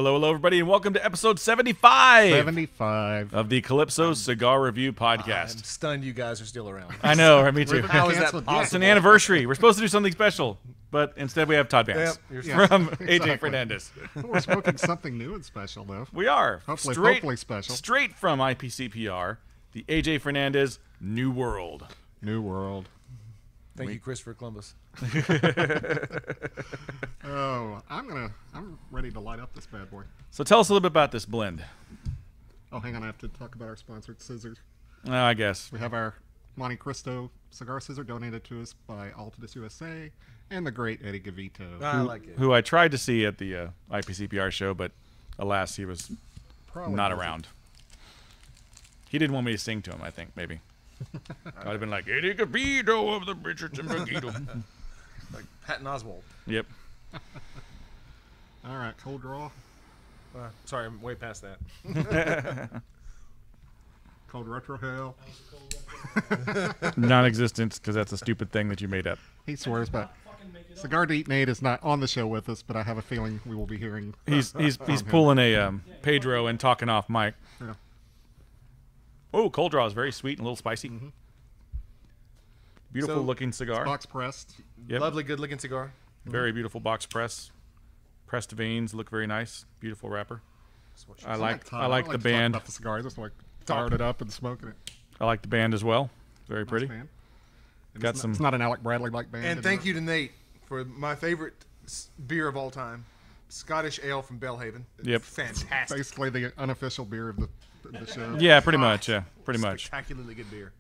hello, everybody, and welcome to episode 75. 75 of the Calypso Cigar Review Podcast. I'm stunned you guys are still around. I know, right? Me too. How is that possible? It's an anniversary. We're supposed to do something special, but instead we have Todd Vance from AJF Fernandez. We're smoking something new and special, though. We are. Hopefully special. Straight from IPCPR, the AJ Fernandez New World. New World. Thank you, Christopher Columbus. Oh, I'm ready to light up this bad boy. So tell us a little bit about this blend. Oh, hang on, I have to talk about our sponsored scissors. I guess. We have our Monte Cristo cigar scissor donated to us by Altadis USA and the great Eddie Gavito. I like it. Who I tried to see at the IPCPR show, but alas, he was Probably not wasn't. around. He didn't want me to sing to him, I think, maybe. I'd have been like, Eddie Gavito of the Richardson Texas. Like Patton Oswalt. Yep. All right, cold draw. Sorry, I'm way past that. Cold retro hell. Non-existent, because that's a stupid thing that you made up. He swears, but Cigar to Eat Nate is not on the show with us, but I have a feeling we will be hearing. He's pulling a Pedro and talking off mic. Yeah. Oh, cold draw is very sweet and a little spicy. Beautiful So, looking cigar. Box pressed. Yep. Lovely, good-looking cigar. Very beautiful box press. Pressed veins look very nice. Beautiful wrapper. I like the to talk band. about the cigar. I just like firing it up and smoking it. I like the band as well. Very pretty. Nice band. And Got it's not an Alec Bradley like band. And thank you to Nate for my favorite beer of all time, Scottish Ale from Bellhaven. Yep. Fantastic. Basically the unofficial beer of the show. Yeah, pretty much. Yeah, pretty much. Spectacularly good beer.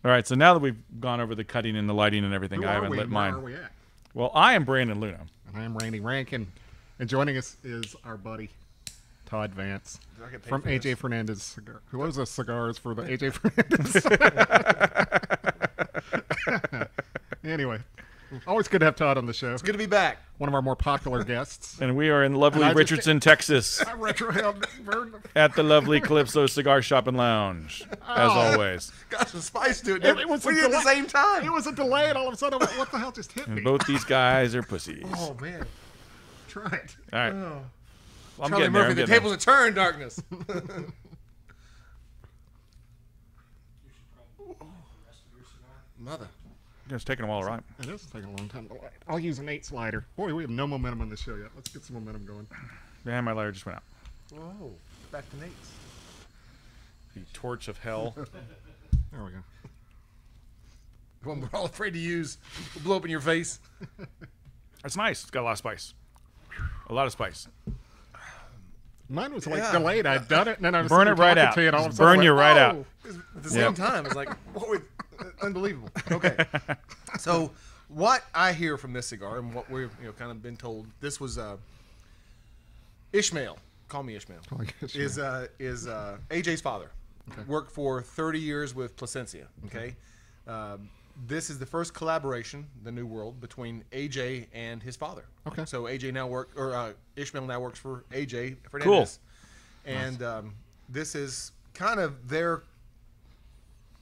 All right, so now that we've gone over the cutting and the lighting and everything, Who I are haven't we? lit Where mine. are we at? Well, I am Brandon Luna. And I am Randy Rankin. And joining us is our buddy, Todd Vance, Do I get paid from for AJ this? Fernandez Cigar. Who owes us cigars for the AJ Fernandez? Anyway, always good to have Todd on the show. It's good to be back. One of our more popular guests. And we are in lovely And I just- Richardson, Texas, I retroheld at the lovely Calypso Cigar Shop and Lounge, as always. Got some spice to it. It was we a did at the delay. same time. It was a delay, and all of a sudden, I went, what the hell just hit me? And both these guys are pussies. Oh, man. Try it. All right. Oh. Well, I'm Charlie getting there. Murphy, I'm the getting tables are turned, darkness. Mother. there. It's taking a while, right? It is taking a long time to light. I'll use an 8 slider. Boy, we have no momentum on this show yet. Let's get some momentum going. Yeah, my lighter just went out. Whoa. Back to Nate's. The torch of hell. There we go. The one we're all afraid to use will blow up in your face. It's nice. It's got a lot of spice. A lot of spice. Mine was like Yeah. delayed. I'd done it, and then I was Burn it right talking out. to you, and all of a Just sudden I burn went, you right out. "Oh." At the same Yep. time, it's like, what would, unbelievable. Okay. So what I hear from this cigar and what we've kind of been told, this was Ishmael. Call me Ishmael. Oh, I guess, Is AJ's father. Worked for 30 years with Placencia. Okay. This is the first collaboration, the New World, between AJ and his father. Okay. So AJ now Ishmael now works for AJ Fernandez. Cool. And this is kind of their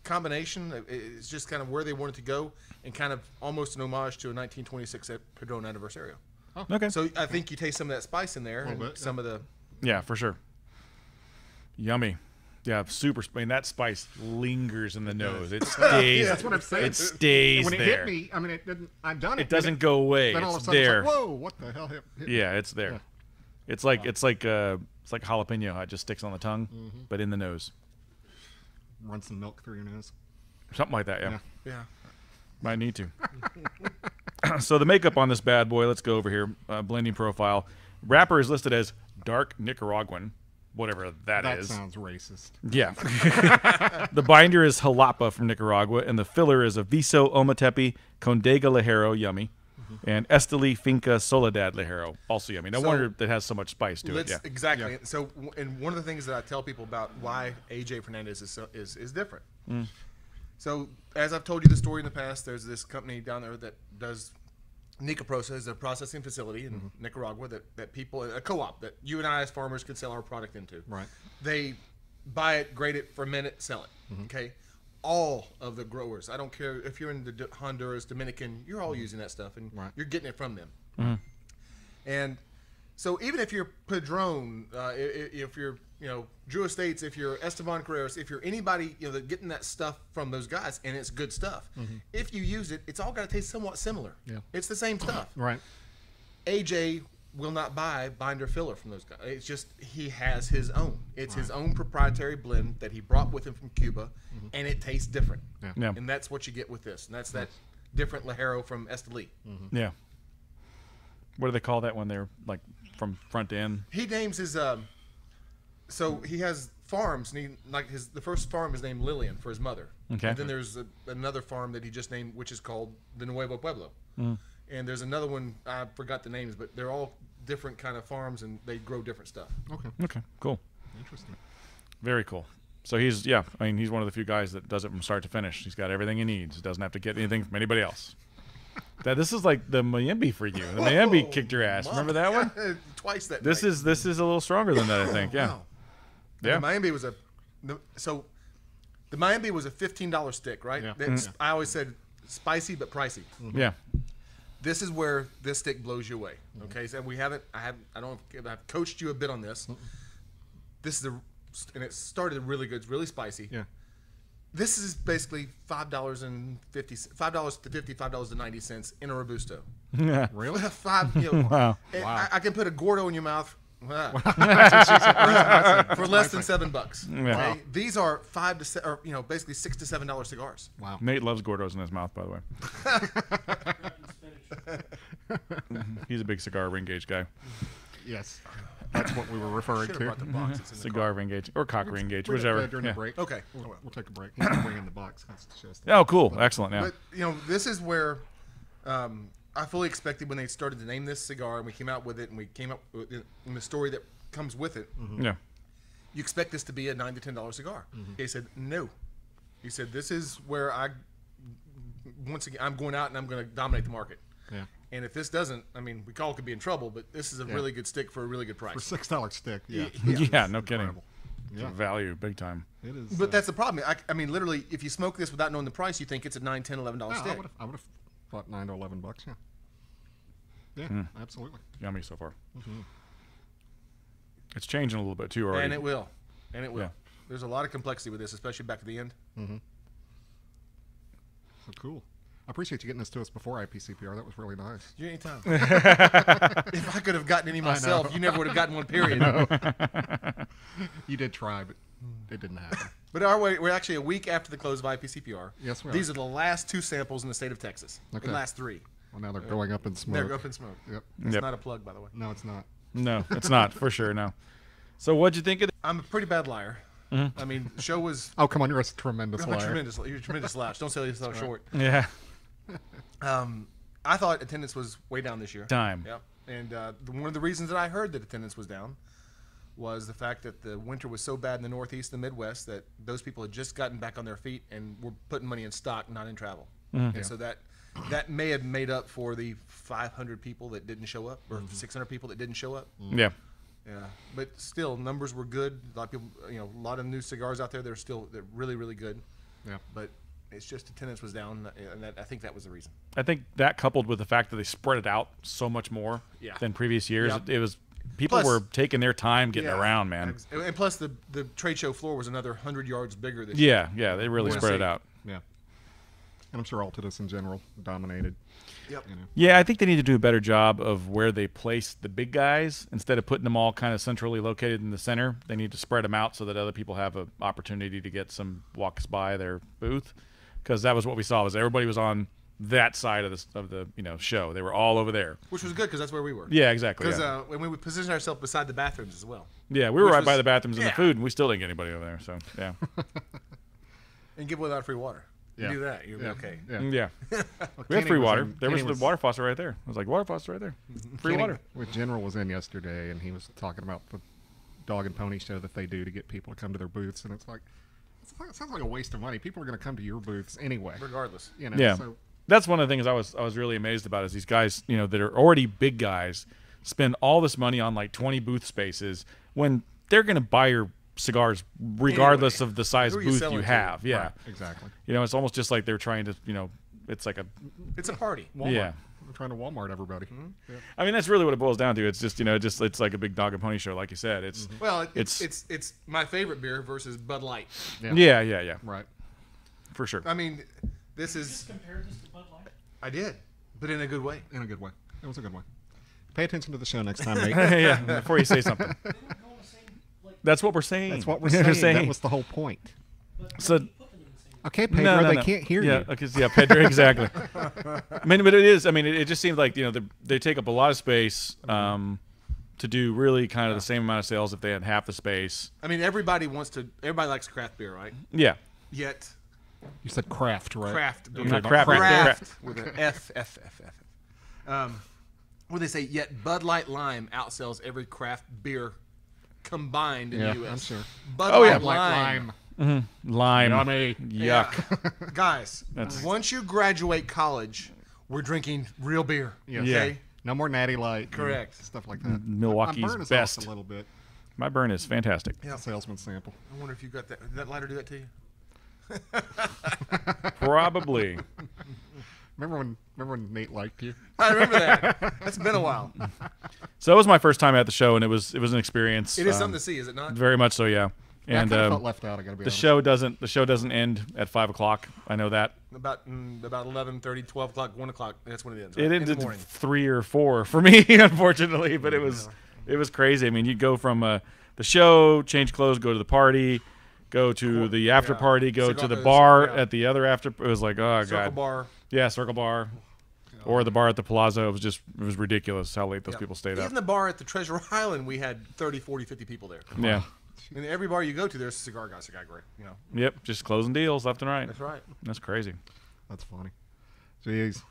combination. It's just kind of where they wanted to go, and kind of almost an homage to a 1926 Padron Anniversario. Okay. So I think you taste some of that spice in there, and bit, some of the. Yeah, for sure. Yummy. Yeah, super. I mean, that spice lingers in the nose. It stays. Yeah, that's what I'm saying. It stays When it there. hit me, I mean, it didn't. I'd done it. It doesn't go away. Then all of a It's sudden, there. it's like, whoa! What the hell hit me? Yeah, it's there. Yeah. It's like jalapeno. How it just sticks on the tongue, but in the nose. Run some milk through your nose. Something like that. Yeah. Yeah. Might need to. So the makeup on this bad boy. Let's go over here. Blending profile. Wrapper is listed as dark Nicaraguan, whatever that is. That sounds racist. Yeah. The binder is Jalapa from Nicaragua, and the filler is a Viso Ometepe Condega Ligero, yummy, and Esteli Finca Soledad Ligero, also yummy. No So- wonder that has so much spice to it. Yeah. Exactly. So, and one of the things that I tell people about why AJ Fernandez is different. So, as I've told you the story in the past, there's this company down there that does Nicaprosa, is a processing facility in Nicaragua that people, a co-op that you and I as farmers could sell our product into. Right. They buy it, grade it, ferment it, sell it. Okay. All of the growers, I don't care if you're in the Honduras, Dominican, you're all using that stuff, and Right. you're getting it from them. And So even if you're Padron, if you're Drew Estates, if you're Esteban Carreras, if you're anybody that getting that stuff from those guys, and it's good stuff. If you use it, it's all got to taste somewhat similar. Yeah. It's the same stuff. Right. AJ will not buy binder filler from those guys. It's just he has his own. It's his own proprietary blend that he brought with him from Cuba, and it tastes different. Yeah. And that's what you get with this. And that's that different Ligero from Esteli. Yeah. What do they call that when they're like from front to end? He names his so he has farms, and the first farm is named Lillian for his mother. Okay. And then there's another farm that he just named, which is called the Nuevo Pueblo. And there's another one, I forgot the names, but they're all different kind of farms, and they grow different stuff. Okay, cool. Interesting. Very cool. So he's he's one of the few guys that does it from start to finish. He's got everything he needs. He doesn't have to get anything from anybody else. This is like the Mayimbe for you. The Mayimbe kicked your ass. Remember that one? Twice that. This is a little stronger than that, I think. Yeah. Wow. Yeah. The Mayimbe was the Mayimbe was a $15 stick, right? Yeah. I always said spicy but pricey. Yeah. This is where this stick blows you away. Okay, so I've coached you a bit on this. This is and it started really good. It's really spicy. Yeah. This is basically $5.50 to $5.90 in a Robusto. Yeah. Really? Wow. I can put a Gordo in your mouth for less than $7. Yeah. Okay? These are basically $6 to $7 cigars. Wow. Nate loves Gordos in his mouth, by the way. He's a big cigar ring gauge guy. Yes. That's what we were referring Should have to. brought the box. It's in the Cigar ring gauge or cock ring gauge, whichever. During the break. Okay. We'll take a break. We'll bring in the box. That's just Oh, cool. Excellent. Yeah. But this is where I fully expected when they started to name this cigar, and we came out with it, and we came up with the story that comes with it. Yeah. You expect this to be a $9 to $10 cigar. He said no. He said this is where once again I'm going out and I'm going to dominate the market. Yeah. And if this doesn't, we all could be in trouble. But this is a really good stick for a really good price. For $6 stick. Yeah. Yeah. No kidding. Incredible. It's Yeah. value, big time. It is. But that's the problem. Literally, if you smoke this without knowing the price, you think it's a $9, $10, $11 stick. I would have thought $9 to $11. Yeah. Yeah. Absolutely. Yummy so far. It's changing a little bit too already. And it will. Yeah. There's a lot of complexity with this, especially back to the end. So cool. I appreciate you getting this to us before IPCPR. That was really nice. You anytime. If I could have gotten any myself, you never would have gotten one, period. You did try, but it didn't happen. But we're actually a week after the close of IPCPR. Yes, we are. These are the last 2 samples in the state of Texas. Okay. The last 3. Well, now they're going up in smoke. They're go up in smoke. Yep. It's Yep. not a plug, by the way. No, it's not. No, it's not for sure. No. So what'd you think of? I'm a pretty bad liar. The show was Oh, come on. You're a tremendous I'm liar. you're a tremendous slouch. Don't sell yourself short. Yeah. I thought attendance was way down this year. Time. Yep. And one of the reasons that I heard that attendance was down was the fact that the winter was so bad in the Northeast and the Midwest that those people had just gotten back on their feet and were putting money in stock, not in travel. And so that may have made up for the 500 people that didn't show up or 600 people that didn't show up. Yeah. Yeah, but still, numbers were good. A lot of people, a lot of new cigars out there. They're really, really good. Yeah. But it's just attendance was down, and I think that was the reason. I think that coupled with the fact that they spread it out so much more than previous years, Yep. it was people Plus- were taking their time getting Yeah. around, man. And plus, the trade show floor was another 100 yards bigger this year. Yeah, they really We'll spread it see. out. Yeah. And I'm sure Altadis in general dominated. Yep. Yeah, I think they need to do a better job of where they place the big guys instead of putting them all kind of centrally located in the center. They need to spread them out so that other people have an opportunity to get some walks by their booth, because that was what we saw was everybody was on that side of the show. They were all over there. Which was good because that's where we were. Yeah, exactly. Because Yeah. when we would position ourselves beside the bathrooms as well. Yeah, we were which right by was- the bathrooms and the yeah. food, and we still didn't get anybody over there. So yeah, And give away free water. You Yeah. do that, you'll be okay. Yeah. yeah. We had Kenny free was water. in- There was Kenny the water faucet right there. I was like, water faucet right there. Free Kenny water. with General was in yesterday, and he was talking about the dog and pony show that they do to get people to come to their booths, and it sounds like a waste of money. People are going to come to your booths anyway. Regardless. Yeah. So, That's one of the things I was really amazed about is these guys, that are already big guys, spend all this money on like 20 booth spaces when they're going to buy your cigars regardless Anyway, of the size who are you booth selling you to? have. Yeah. right, exactly. It's almost just like they're trying to, it's like a It's a party. Walmart. yeah. I'm trying to Walmart everybody. Yeah. I mean, that's really what it boils down to. It's just it's like a big dog and pony show, like you said. It's Well, it's my favorite beer versus Bud Light. yeah. Right. For sure. I mean, this is. Just compared this to Bud Light. I did, but in a good way. In a good way. It was a good one. Pay attention to the show next time, mate. Yeah, before you say something. They don't go in the same, like, That's what we're saying. That's what we're saying. That was the whole point. but So- you put them in the same. Okay, Pedro, they can't hear yeah, you. Okay, Pedro, exactly. I mean, but it is. I mean, it just seems like they take up a lot of space to do really kind of the same amount of sales if they had half the space. I mean, everybody likes craft beer, right? Yeah. Yet You said craft, right? craft beer. Not craft, Craft with an F. What they say? Yet Bud Light Lime outsells every craft beer combined in Yeah, the U.S. I'm sure. Bud Oh, Light yeah. Lime. Lime. Yummy. Yuck. Guys, once you graduate college, we're drinking real beer. Yes. Okay? No more Natty Light. and Correct. Stuff like that. Milwaukee's My burn is best. off a little bit. My burn is fantastic. Yeah. Salesman sample. I wonder if you got that. Did that lighter do that to you? Probably. Remember when Nate liked you? I remember that. That's been a while. So it was my first time at the show, and it was an experience. It is something to see, is it not? Very much so, yeah. Yeah, I And kind of felt left out. I gotta be the honest. show doesn't end at 5:00. I know that. About 11:30, 12 o'clock, 1 o'clock. That's when it ends. It Right? In the ended morning. 3 or 4 for me, unfortunately. But it was crazy. I mean, you go from the show, change clothes, go to the party, go to the after party, go to the bar at the other after. It was like, oh Circle god, bar. yeah, circle bar, or the bar at the Palazzo. It was ridiculous how late those people stayed up. Even the bar at the Treasure Island, we had 30, 40, 50 people there. Yeah, And every bar you go to, there's a cigar guy, cigar great. You know. yep, just closing deals left and right. That's right. That's crazy. That's funny. Jeez.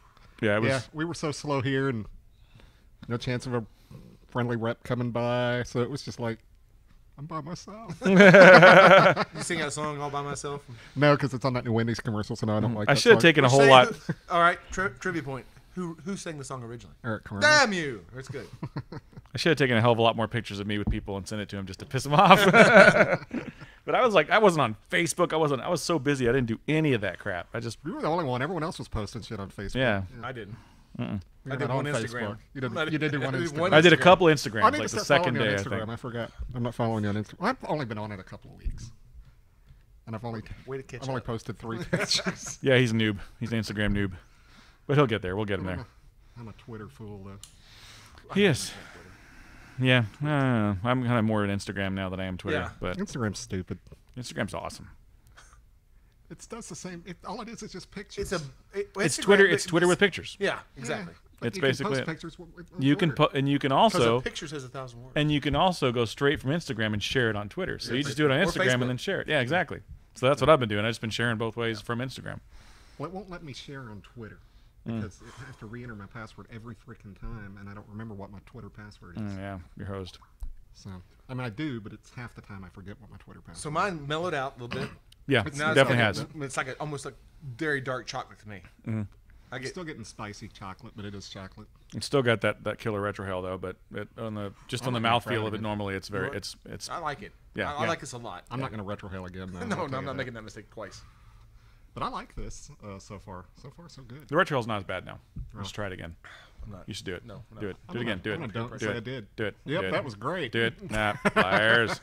Yeah, it was. Yeah, we were so slow here, and no chance of a friendly rep coming by. So it was just like, I'm by myself. You sing that song all by myself? No, because it's on that new Wendy's commercial, so no, I don't like I that should have song. taken a whole lot. All right, trivia point. Who sang the song originally? Eric Carmen. Damn you! That's good. I should have taken a hell of a lot more pictures of me with people and sent it to him just to piss him off. But I was like, I wasn't on Facebook. I was so busy. I didn't do any of that crap. I just, You were the only one. Everyone else was posting shit on Facebook. yeah. I didn't. You're I did not one on Instagram. Facebook. You did, I you did do one I did Instagram. one I did a Instagram. couple I Instagrams, need like to the start second following you day, on I Instagram. think. I forgot. I'm not following you on Instagram. I've only been on it a couple of weeks, and I've only catch up. posted 3 pictures. Yeah, he's a noob. He's an Instagram noob. But he'll get there. We'll get him there. I'm a Twitter fool though. He is. Yeah. I'm kind of more an Instagram now than I am Twitter. Yeah. But Instagram's stupid. Instagram's awesome. It does the same. All it is just pictures. It's Twitter. It's Twitter with pictures. Yeah, exactly. But It's you can basically post it. pictures with You can Twitter. and you can Because also a picture says 1,000 words. and you can also go straight from Instagram and share it on Twitter. So you just do it on Or Instagram Facebook. and then share it. Yeah, exactly. So that's what I've been doing. I've just been sharing both ways from Instagram. Well, it won't let me share on Twitter because I have to re-enter my password every freaking time, and I don't remember what my Twitter password is. Yeah, your host. So, I mean, I do, but it's half the time I forget what my Twitter password. So mine mellowed out a little bit. Yeah, Now it it's definitely like has. It's like almost like very dark chocolate to me. I I'm get still getting spicy chocolate, but it is chocolate. It's still got that killer retrohale though, but on the I'm the not gonna mouthfeel try of it. it normally it's very You know it's I like it. Yeah. I like this a lot. I'm not going to retrohale again. Though, No, I'll no, tell I'm you not that. making that mistake twice. But I like this so far. So far, so good. the retrohale's not as bad now. Let's try it again. I'm not. You should do it. No, Do it. I'm Do it again. not- Do I'm it. not don't Do say it. I did. Do it. Yep, Do it. that was great. Do it. Nah, liars.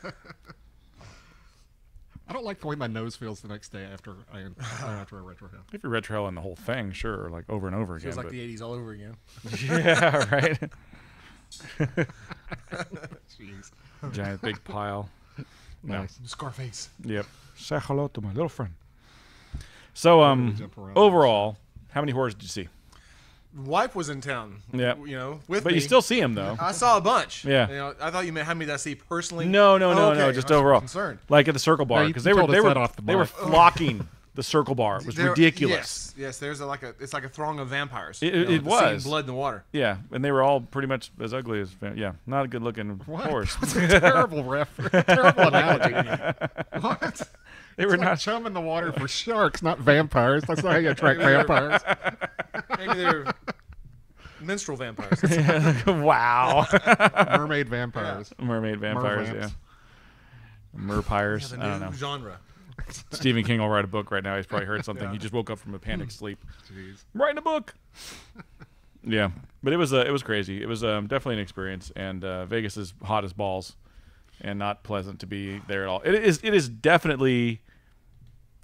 I don't like the way my nose feels the next day after I retrohale. If you're retrohaling the whole thing, sure, like over and over again. Feels like but- the 80s all over again. yeah, right. Jeez. Giant big pile. No. Nice. Scarface. Yep. Say hello to my little friend. So, jump around. overall, how many horrors did you see? Wife was in town. Yeah. You know, with But me. you still see him though. I saw a bunch. Yeah. You know, I thought you meant how many did I see personally? No, Oh, okay. just I was overall. concerned. Like at the Circle Bar, you because told us they that off the were mic. flocking the Circle Bar. It was There- ridiculous. Yes, there's it's like a throng of vampires. It- you know, it the scene was. blood in the water. Yeah, and they were all pretty much as ugly as not a good looking What? horse. That's a terrible terrible analogy. What? They were It's like not. chum in the water for sharks, not vampires. That's not how you attract vampires. Maybe they're minstrel vampires. Wow. Mermaid vampires. Mermaid vampires. Mervamps. Yeah. Merpires. The I don't new know. genre. Stephen King will write a book right now. He's probably heard something. He just woke up from a panic sleep. Jeez. I'm writing a book. Yeah, but it was crazy. It was definitely an experience, and Vegas is hot as balls, and not pleasant to be there at all. It is definitely,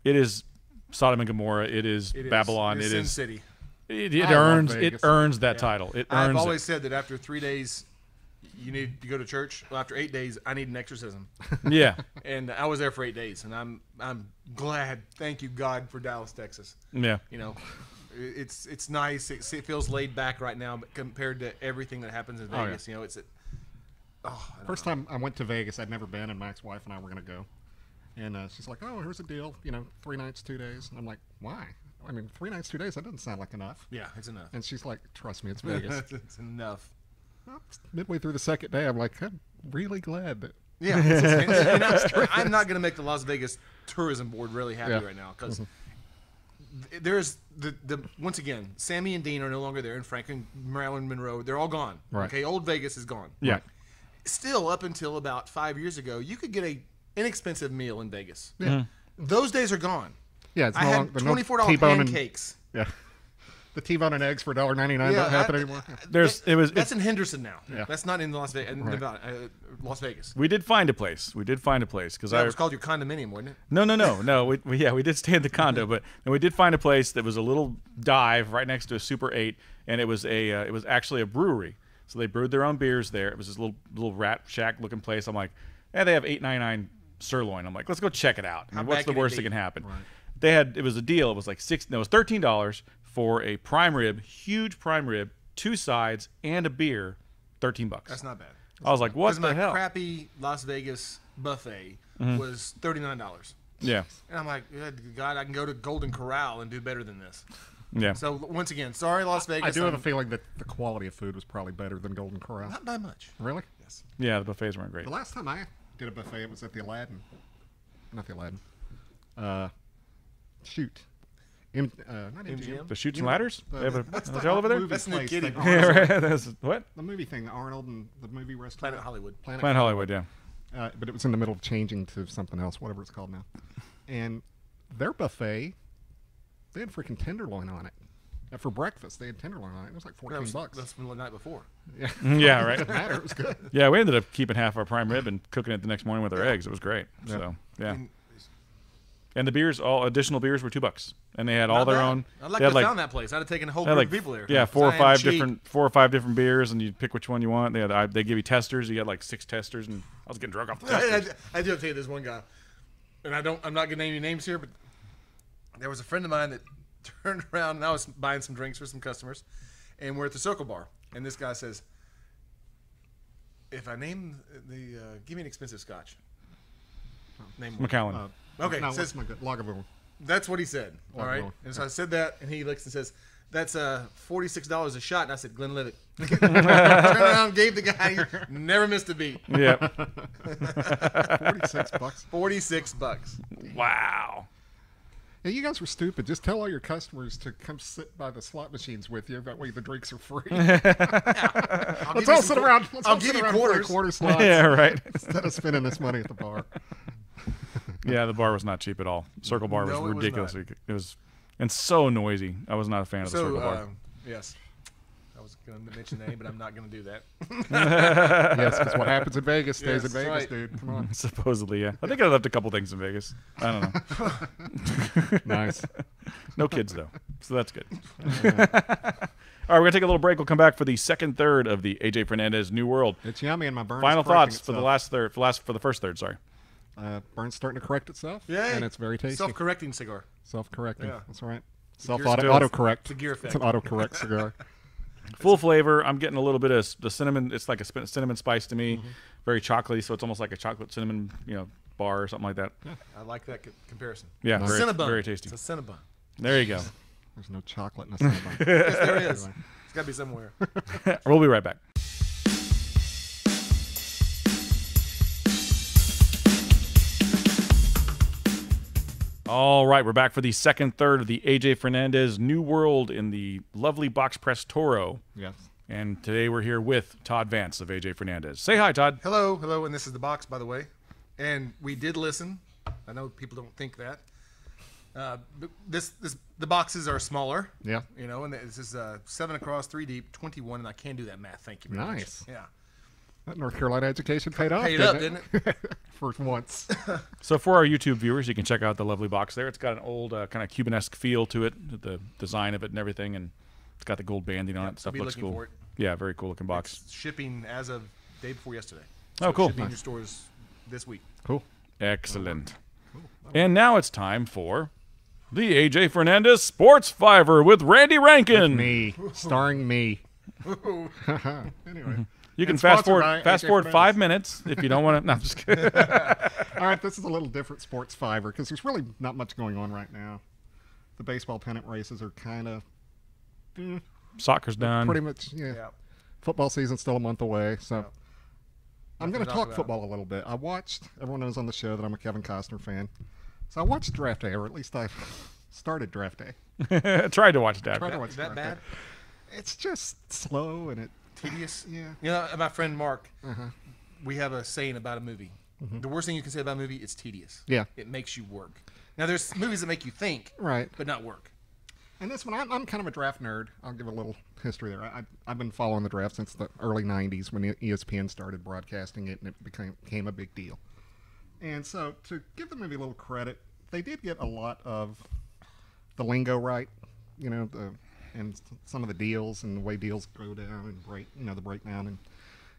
it is Sodom and Gomorrah. It is Babylon. It is It Sin is. City. It I love earns Vegas. that title. It I've earns always it. said that after 3 days, you need to go to church. Well, after 8 days, I need an exorcism. Yeah, And I was there for 8 days, and I'm glad. Thank you, God, for Dallas, Texas. yeah. You know, it's nice. It feels laid back right now, but compared to everything that happens in Oh, yeah. Vegas, you know, I don't First know. time I went to Vegas, I'd never been, and my ex-wife and I were going to go. And she's like, "Oh, here's a deal. 3 nights, 2 days." And I'm like, "Why? I mean, 3 nights, 2 days. That doesn't sound like enough." Yeah, it's enough. And she's like, "Trust me, it's Vegas." It's enough. Well, midway through the second day, I'm like, "I'm really glad that." Yeah, and I'm not going to make the Las Vegas Tourism Board really happy Yeah. right now because there's the once again, Sammy and Dean are no longer there, and Frank and Marilyn Monroe, they're all gone. Right. Okay, old Vegas is gone. Yeah. Still, up until about 5 years ago, you could get a inexpensive meal in Vegas. Yeah, Those days are gone. yeah. It's I no had longer $24 T-bone pancakes. And, yeah, the T-bone and eggs for $1.99 don't happen anymore. That's in Henderson now. Yeah. That's not in Las Vegas. Right. Las Vegas. We did find a place. Because That was called your condominium, wasn't it? No. We did stay in the condo, but we did find a place that was a little dive right next to a Super 8, and it was actually a brewery. So they brewed their own beers there. It was this little rat shack looking place. I'm like, they have $8.99 sirloin. I'm like, let's go check it out. I How mean, what's bad the can it worst be? that can happen? Right. It was a deal. It was like it was $13 for a prime rib, huge prime rib, 2 sides, and a beer, $13. That's not bad. I was like, what Because the my hell? crappy Las Vegas buffet was $39. Yeah, And I'm like, God, I can go to Golden Corral and do better than this. yeah. So once again, sorry, Las Vegas. I do have a feeling that the quality of food was probably better than Golden Corral. Not by much. Really? Yes. Yeah, the buffets weren't great. The last time I did a buffet, it was at the Aladdin. Not the Aladdin. Shoot. Not MGM. The Chutes and Ladders? They have a What's the hotel over there? movie That's place Nick that Kitty. Yeah, Arnold- right. That's, what? The movie thing, Arnold and the movie restaurant. Planet Hollywood. Planet Hollywood, yeah. But it was in the middle of changing to something else, whatever it's called now. And their buffet, they had freaking tenderloin on it. For breakfast, they had tenderloin on it. It was like $14. That's from the night before. Yeah, Yeah, right. Doesn't matter. It was good. Yeah, we ended up keeping half our prime rib and cooking it the next morning with our eggs. It was great. So, yeah. And And the beers, all additional beers were $2. And they had all not their bad. own. I'd like they to had have found that place. I'd have taken a whole they had group like of people there. Yeah, 'Cause I am cheap. 4 or 5 different beers, and you pick which one you want. They give you testers. You got like 6 testers, and I was getting drunk off the testers. I do have to tell you this one guy, and I'm not gonna name any names here, but there was a friend of mine that turned around and I was buying some drinks for some customers, and we're at the Circle Bar, and this guy says, "If I name give me an expensive scotch." Name one. Macallan. Okay, No, says- what's my good? Lagavulin. That's what he said. All right, no. and so I said that, and he looks and says, "That's $46 a shot." And I said, "Glenlivet." Turned around, gave the guy, never missed a beat. Yeah. $46. $46. Wow. Yeah, you guys were stupid. Just tell all your customers to come sit by the slot machines with you. That way the drinks are free. Let's all sit around. Let's I'll all give sit you around and play quarters. quarter slots Yeah, right. instead of spending this money at the bar. Yeah, the bar was not cheap at all. Circle Bar was No, it was ridiculous. not. It was, and so noisy. I was not a fan of the Circle Bar. So, yes. I was going to mention the name, but I'm not going to do that. Yes, because what happens in Vegas stays Yes, in Vegas, right. dude. Come on. Supposedly, yeah. I think I left a couple things in Vegas. I don't know. Nice. No kids though, so that's good. All right, we're gonna take a little break. We'll come back for the second third of the AJ Fernandez New World. It's yummy, and my burn. Final is correcting thoughts for the itself. last third, for the first third. Sorry. Burn's starting to correct itself. Yeah. and it's very tasty. Self-correcting cigar. Self-correcting. Yeah. That's right. gear Autocorrect. It's a gear It's effect. an autocorrect cigar. Full flavor. I'm getting a little bit of the cinnamon. It's like a cinnamon spice to me. Very chocolatey, so it's almost like a chocolate cinnamon, bar or something like that. I like that comparison. Yeah, A very, Cinnabon. very tasty. It's a Cinnabon. There you go. There's no chocolate in a cinnamon. Yes, there is. It's got to be somewhere. We'll be right back. All right, we're back for the second third of the AJ Fernandez New World in the lovely box press Toro. Yes. And today we're here with Todd Vance of AJ Fernandez. Say hi, Todd. Hello, and this is the box, by the way. And we did listen. I know people don't think that. The boxes are smaller. Yeah. You know, and this is 7 across, 3 deep, 21, and I can do that math. Thank you very much. Nice. Yeah. That North Carolina education paid off. Didn't it? For once. So for our YouTube viewers, you can check out the lovely box there. It's got an old kind of Cuban-esque feel to it, the design of it and everything, and it's got the gold banding on it. Stuff be looks looking cool. for it. Yeah, very cool looking box. It's shipping as of day before yesterday. Oh, cool. Shipping in your stores this week. Cool. Excellent. And now it's time for the AJ Fernandez Sports Fiver with Randy Rankin. Me. Starring me. Anyway. You can And fast sponsored by forward AJ 5 Fernandez. minutes if you don't want to. No, I'm just kidding. All right, this is a little different sports fiver because there's really not much going on right now. The baseball pennant races are kind of Soccer's done. pretty much, Yeah. Football season's still a month away, so Yeah. I'm going to Nothing to talk talk about. football a little bit. I watched, everyone knows on the show that I'm a Kevin Costner fan. So I watched Draft Day, or at least I started Draft Day. Tried to watch that. Tried to watch Is that Draft bad? Day. It's just slow and it, Tedious? yeah. You know, my friend Mark, Uh-huh. we have a saying about a movie. The worst thing you can say about a movie, it's tedious. Yeah. It makes you work. Now, there's movies that make you think, Right. but not work. And this one, I'm kind of a draft nerd. I'll give a little history there. I've been following the draft since the early 90s when ESPN started broadcasting it, and it became a big deal. And so to give the movie a little credit, they did get a lot of the lingo right, you know, and some of the deals and the way deals go down and the breakdown. And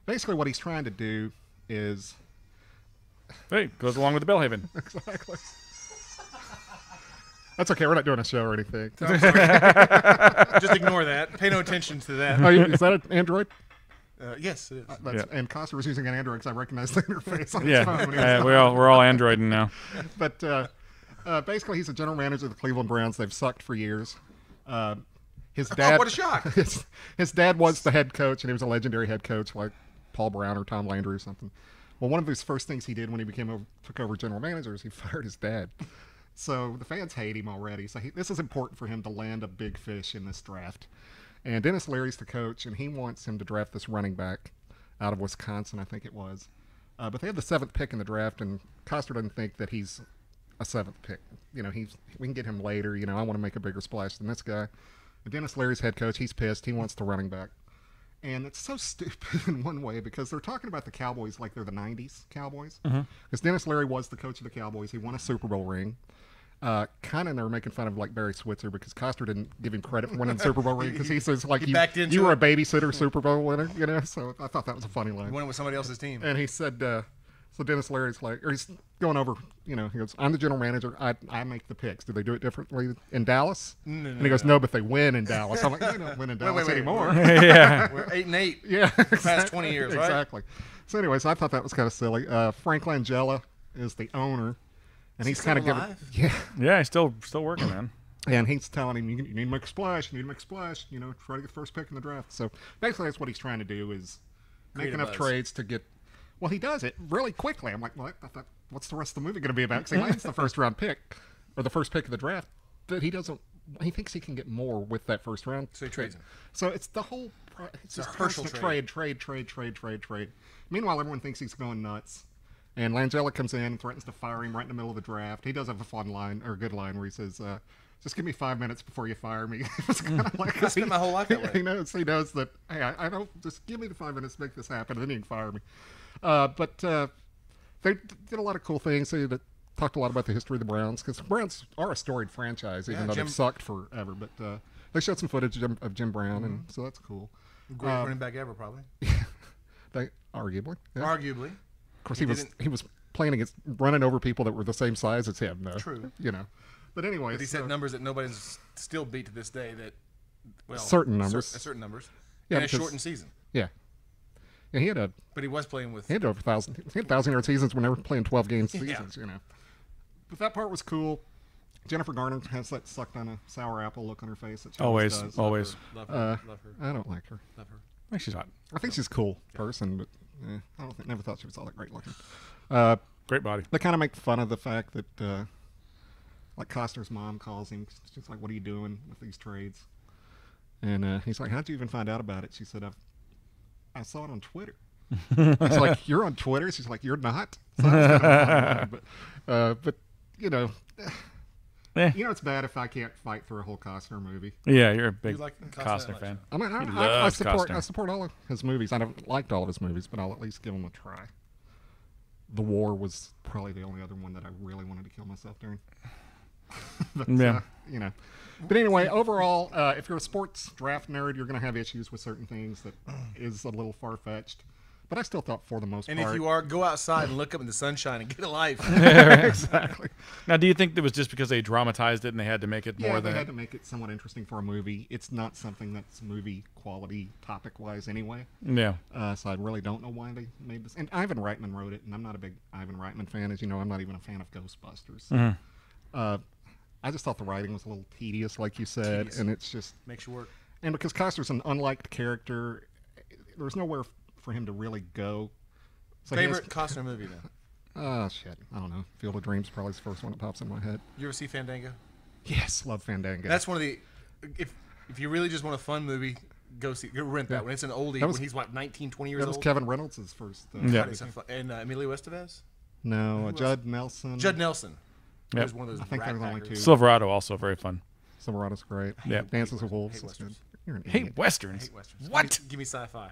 basically what he's trying to do is... Hey, goes along with the Bellhaven. Exactly. That's okay. We're not doing a show or anything. Just ignore that. Pay no attention to that. Oh, is that an Android? Yes, it is. Yeah. And Costa was using an Android because I recognized the interface on his Yeah, phone. when he was we're all Androiding now. But basically, he's a general manager of the Cleveland Browns. They've sucked for years. His dad. Oh, what a shock. His dad was the head coach, and he was a legendary head coach like Paul Brown or Tom Landry or something. Well, one of his first things he did when he took over general manager is he fired his dad. So the fans hate him already. So this is important for him to land a big fish in this draft. And Dennis Leary's the coach, and he wants him to draft this running back out of Wisconsin, I think it was. But they have the 7th pick in the draft, and Coster doesn't think that he's a 7th pick. You know, we can get him later. You know, I want to make a bigger splash than this guy. And Dennis Leary's head coach. He's pissed. He wants the running back. And it's so stupid in one way because they're talking about the Cowboys like they're the 90s Cowboys. Because Dennis Leary was the coach of the Cowboys. He won a Super Bowl ring. Kind of they're making fun of like Barry Switzer because Coster didn't give him credit for winning the Super Bowl ring because he says like He backed into you were a it. babysitter Super Bowl winner, you know. So I thought that was a funny You line. went with somebody else's team. And he said, so Dennis Leary's like, or he's going over, you know, he goes, I'm the general manager. I make the picks. Do they do it differently in Dallas? No, and he goes, no, but they win in Dallas. I'm like, they don't win in Dallas wait. anymore. Yeah. We're 8-8. Yeah, Past 20 years, right? Exactly. So, anyways, I thought that was kind of silly. Frank Langella is the owner, and he's he kind of still giving, alive? Yeah, he's still working, man. and he's telling him, you need to make a splash, you need to make a splash, you know, try to get the first pick in the draft. So, basically, that's what he's trying to do is make Create a enough buzz. trades to get. Well, he does it really quickly. I'm like, well, I thought, what's the rest of the movie going to be about? Because he lands the first round pick, or the first pick of the draft, but he doesn't. He thinks he can get more with that first round. So he trades him. So it's the whole. It's just Herschel constant trade. Meanwhile, everyone thinks he's going nuts. And Langella comes in and threatens to fire him right in the middle of the draft. He does have a fun line, or a good line, where he says, just give me 5 minutes before you fire me. It's kind of like, I spent my whole life that way. He knows that, hey, I don't, just give me the 5 minutes to make this happen, and then you can fire me. But they did a lot of cool things. They talked a lot about the history of the Browns, because the Browns are a storied franchise, even Yeah, though Jim- they've sucked forever. But they showed some footage of Jim Brown, and so that's cool. Greatest running back ever, probably. They arguably. Yeah. Arguably. Of course, He he was playing against running over people that were the same size as him, though. True. You know. But anyway, But he set numbers that nobody's still beat to this day. That well, Certain numbers. certain numbers. Yeah, in a because- shortened season. yeah, he had But he was playing with. over 1,000. He had 1,000-yard seasons when they were playing 12-game seasons. You know. But that part was cool. Jennifer Garner has that sucked on a sour apple look on her face. That she Always, does. always. Love her. Love her. I don't like her. Love her. I think she's hot. I think she's a cool person, but never thought she was all that great looking. Great body. They kind of make fun of the fact that, like Costner's mom calls him. She's like, "What are you doing with these trades?" And he's like, "How'd you even find out about it?" She said, "I saw it on Twitter." He's like, "You're on Twitter?" She's like, "You're not." So that was kind of a fun line, but you know, You know, it's bad if I can't fight through a whole Costner movie. Yeah, you're a big You like Costner Costner that much, fan. I mean, I loves support Costner. all of his movies. I haven't liked all of his movies, but I'll at least give them a try. The War was probably the only other one that I really wanted to kill myself during. But, Yeah. you know. But anyway, overall, if you're a sports draft nerd, you're going to have issues with certain things that is a little far-fetched. But I still thought for the most And part. if you are, go outside and look up in the sunshine and get a life. Exactly. Now, do you think it was just because they dramatized it and they had to make it more Yeah, than they had to make it somewhat interesting for a movie. It's not something that's movie quality topic-wise anyway. Yeah. So I really don't know why they made this. And Ivan Reitman wrote it, and I'm not a big Ivan Reitman fan. As you know, I'm not even a fan of Ghostbusters. I just thought the writing was a little tedious, like you said, Tedious. and it's just... Makes you work. And because Costner's an unliked character, there's nowhere for him to really go. So he has- Favorite Costner movie, then? Oh, shit. I don't know. Field of Dreams probably is the first one that pops in my head. You ever see Fandango? Yes, love Fandango. That's one of the... If you really just want a fun movie, go rent that Yeah. one. It's an oldie That was- when he's, 19, 20 years that was old. Kevin Reynolds' first. Yeah. God, it's so fun. And Emilio Estevez? No, Judd Nelson. Judd Nelson. Yep. He was one of those I think rat there was only packers. two. Silverado also very fun. Silverado's great. Yeah. Dances with Wolves. hate is good. westerns. You're an Hey, idiot. westerns. Hate westerns. What? Give me sci-fi.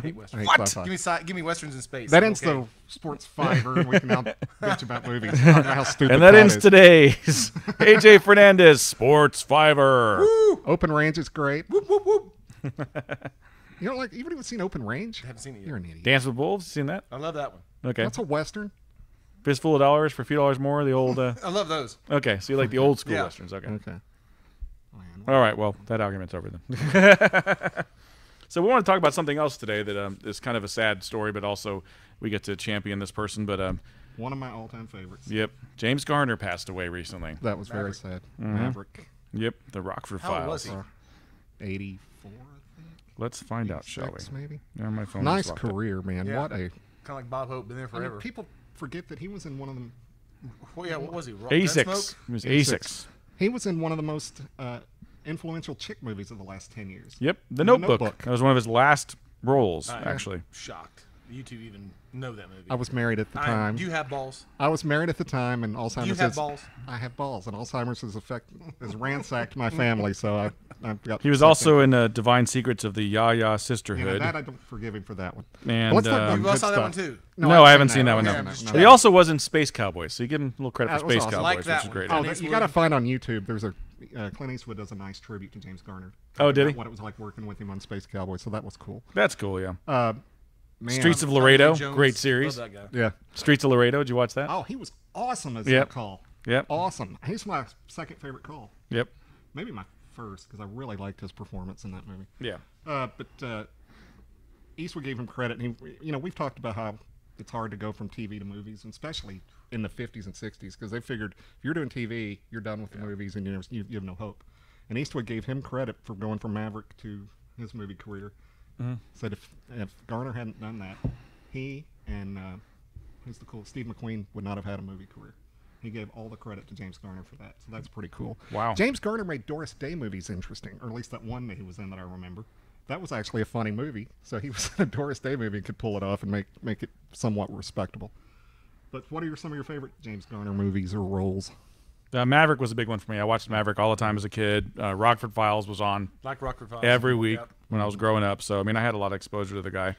Hate westerns. I hate What? sci-fi. Give me westerns in space. That ends Okay. the sports fiver, and we can now bitch about movies. I don't know how stupid And that ends is. today's AJ Fernandez Sports Fiver. Woo! Open Range is great. Whoop, whoop, whoop. You know, like you've even seen Open Range? I haven't seen it yet. You're an idiot. Dance with Wolves. Seen that? I love that one. Okay. That's a western. Fistful of dollars for a few dollars more. The old. I love those. Okay, so you like the old school Yeah. westerns. Okay. Okay. Man, All right. Well, that argument's over then. So we want to talk about something else today that is kind of a sad story, but also we get to champion this person. But one of my all-time favorites. yep, James Garner passed away recently. That was very sad. Maverick. Yep, the Rockford How old Files. was he? 84, I think. Let's find out, shall we? 86 maybe. Yeah, my phone. Nice is locked up. career, man. Yeah. What a... Kind of like Bob Hope, been there I mean, forever. people forget that he was in one of them. Well, yeah, what was he? Gunsmoke? 86. He was 86. He was in one of the most influential chick movies of the last 10 years. Yep, The The Notebook. Notebook. That was one of his last roles, I am actually. shocked. You two even know that movie. I was married at the time. Do you have balls? I was married at the time, and Alzheimer's. Do you have balls? I have balls, and Alzheimer's has ransacked my family. So I've got. He was also in Divine Secrets of the Ya Sisterhood. that I don't forgive him for that one. And, Let's talk about You You good all saw that stuff. one too. No, I haven't seen that one. Okay, No. I'm just no. checking. He also was in Space Cowboys, so you give him a little credit for That was Space awesome. Cowboys, Like which that is one. great. Oh, Clint you Eastwood. got to find on YouTube. There's a Clint Eastwood does a nice tribute to James Garner. Oh, did he? What it was like working with him on Space Cowboys, so that was cool. That's cool, yeah. Man, Streets of Tommy Laredo, Jones. great series. Love that guy. yeah. Streets of Laredo, did you watch that? Oh, he was awesome as Yep. that call. Yep. Awesome. He's my second favorite call. Yep. Maybe my first because I really liked his performance in that movie. Yeah. But Eastwood gave him credit. And we've talked about how it's hard to go from TV to movies, and especially in the 50s and 60s, because they figured if you're doing TV, you're done with the movies, and you have no hope. And Eastwood gave him credit for going from Maverick to his movie career. Said if Garner hadn't done that, he and who's the cool Steve McQueen would not have had a movie career. He gave all the credit to James Garner for that, so that's pretty cool. Wow. James Garner made Doris Day movies interesting, or at least that one that he was in that I remember. That was actually a funny movie, so he was in a Doris Day movie and could pull it off and make it somewhat respectable. But what are some of your favorite James Garner movies or roles? Maverick was a big one for me. I watched Maverick all the time as a kid. Rockford Files was on Like Rockford Files. every week Yep. when I was growing up. So, I mean, I had a lot of exposure to the guy.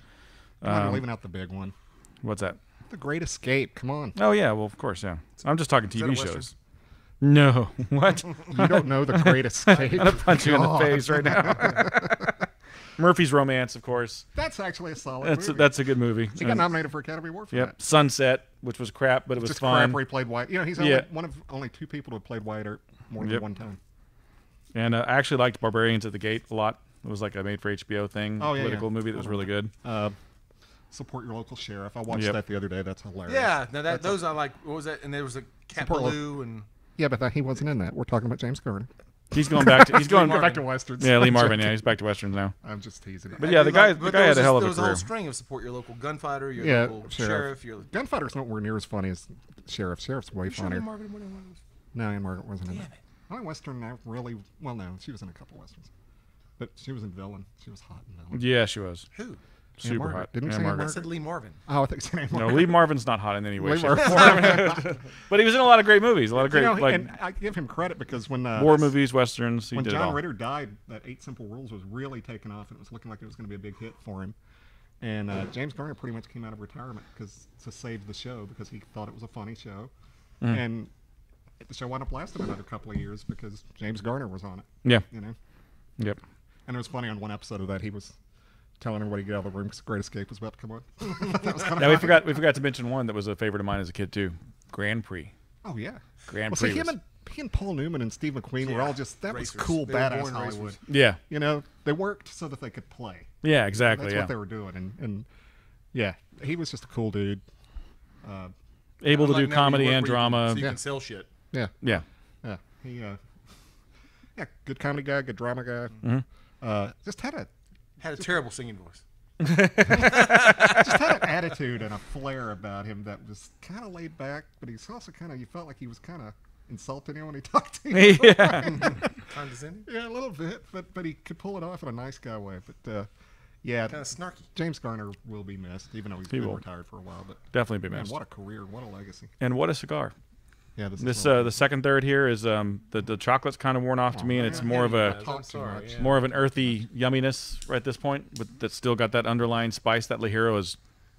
Come on, you're leaving out the big one. What's that? The Great Escape. Come on. Oh, yeah. Well, of course, yeah. I'm just talking that a TV Western? shows. No. What? You don't know The Great Escape? I'm going to punch you in the God. face right now. Murphy's Romance, of course. That's actually a solid movie. That's a good movie. He got nominated for Academy Award for Yep. that. Sunset, which was crap, but it was Just fun. crap where he played Wyatt. He's Yeah. one of only two people who have played Wyatt Earp more than Yep. one time. And I actually liked Barbarians at the Gate a lot. It was like a made-for-HBO thing, Oh, yeah, political yeah. movie that was really good. Support your local sheriff. I watched Yep. that the other day. That's hilarious. Yeah, now those I like. What was that? And there was a Cat Support Baloo and Yeah, but he wasn't in that. We're talking about James Garner. He's going back to Back to Westerns. Yeah, Lee Marvin. Yeah, he's back to westerns now. I'm just teasing. But yeah, the guy But had a hell of there a was a whole career. string of support your local gunfighter, your Yeah, local sheriff, your Gunfighter's nowhere near as funny as Sheriff. Sheriff's way funnier. Marvin Williams. No, Anne Margaret wasn't in Damn it. it. Only Western I really... Well, no, she was in a couple Westerns. But she was in Villain. She was hot in Villain. Yeah, she was. Who? Super Margaret. hot. Didn't you And say Ann I Margaret. said Lee Marvin. Oh, I think it's Ann No, Margaret. Lee Marvin's not hot in any way, Lee shape, or Marvin. form. But he was in a lot of great movies. A lot of great And I give him credit because when war movies, westerns. He when did it John all. Ritter died, that 8 Simple Rules was really taking off, and it was looking like it was going to be a big hit for him. And James Garner pretty much came out of retirement to save the show because he thought it was a funny show. And the show wound up lasting another couple of years because James Garner was on it. Yeah. You know? Yep. And it was funny on one episode of that he was telling everybody to get out of the room because Great Escape was about to come on. That was kind of Now we forgot to mention one that was a favorite of mine as a kid too. Grand Prix. Oh, yeah. Grand Well, Prix. see, was- he and Paul Newman and Steve McQueen were all just, that Racers. was cool, They were badass born Hollywood. racers. yeah. You know, they worked so that they could play. Yeah. Exactly. That's yeah. what they were doing. And yeah, he was just a cool dude. Able to Unlike do now, comedy you work and where you can- drama. so you Yeah. can sell shit. Yeah. Yeah. Yeah. He, yeah, good comedy guy, good drama guy. Just had Had a terrible singing voice. an attitude and a flair about him that was kind of laid back, but he's also kind of, you felt like he was kind of insulting you when he talked to you. Yeah. Condescending. Yeah, a little bit, but he could pull it off in a nice guy way. But yeah, Kind of snarky. James Garner will be missed, even though he's He been will. retired for a while. But Definitely be man, missed. what a career, what a legacy. And what a cigar. Yeah, This really the second third here is the chocolate's kind of worn off to me, and it's more of a talk too much. Yeah. more of an earthy yumminess right at this point, but that's still got that underlying spice. That Ligero is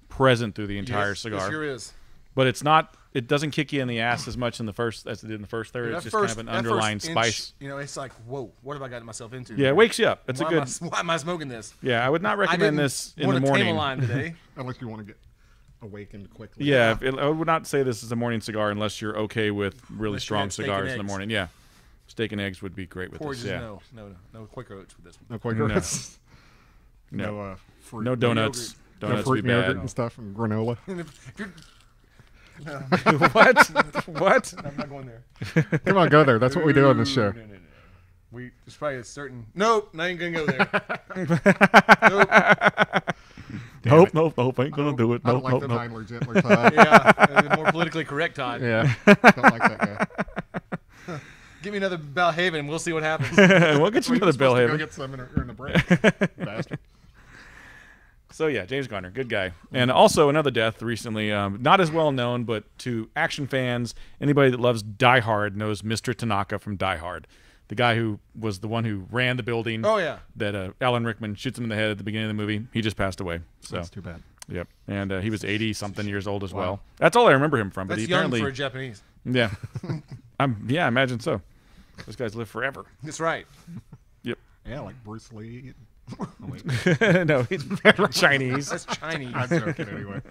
present through the entire Yes, cigar, It sure is. but it's not. It doesn't kick you in the ass as much in the first as it did in the first third. It's That just kind of an that first underlying inch, spice. You know, it's like, whoa, what have I gotten myself into? Yeah, it wakes you up. It's why a good. Why am I smoking this? Yeah, I would not I recommend didn't this in the want to tame a morning. line today. Unless you want to get awakened quickly. Yeah, I would not say this is a morning cigar unless you're okay with really Unless you strong had steak and cigars in the eggs. morning. Yeah, steak and eggs would be great with Porridge this. is Yeah, no Quaker Oats with this one. No Quaker No. Oats. No. No fruit. no donuts. No Donuts fruit would and be yogurt bad. and stuff and granola. And if you're, What? What? I'm not going there. Come on, go there. That's what we do on this show. No. There's probably a certain. Nope, not even gonna go there. Nope. Nope. Ain't gonna do it. I don't Nope. like the Heinler Gentler Todd. Yeah, the more politically correct Todd. Yeah, don't like that guy. Give me another Belhaven and we'll see what happens. We'll get you Well, another supposed to Bill go Haven. get some in the break. Bastard. So yeah, James Garner, good guy, and also another death recently. Not as well known, but to action fans, anybody that loves Die Hard knows Mr. Tanaka from Die Hard, the guy who was the one who ran the building. Oh yeah. That Alan Rickman shoots him in the head at the beginning of the movie. He just passed away. So That's too bad. yep, and he was 80-something years old as well. That's all I remember him from. But That's he young apparently, for a Japanese. yeah, yeah, I imagine so. Those guys live forever. That's right. Yep. Yeah, like Bruce Lee. Oh, wait. No, he's very Chinese. That's Chinese. I'm joking anyway.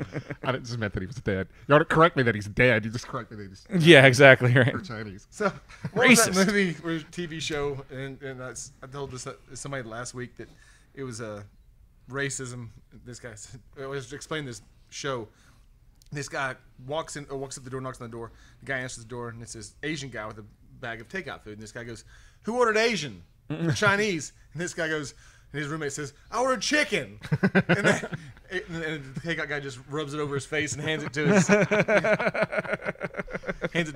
I didn't just meant that he was dead. You don't correct me that he's dead. You just correct me that he's Yeah, exactly right. Chinese. So what was that Racist. movie or TV show? And I told this somebody last week that it was racism. This guy said, I was explaining this show. This guy walks up the door, knocks on the door. The guy answers the door, and it's this Asian guy with a bag of takeout food. And this guy goes, "Who ordered Asian? Chinese?" And this guy goes, and his roommate says, "I ordered chicken." and the takeout guy just rubs it over his face and hands it to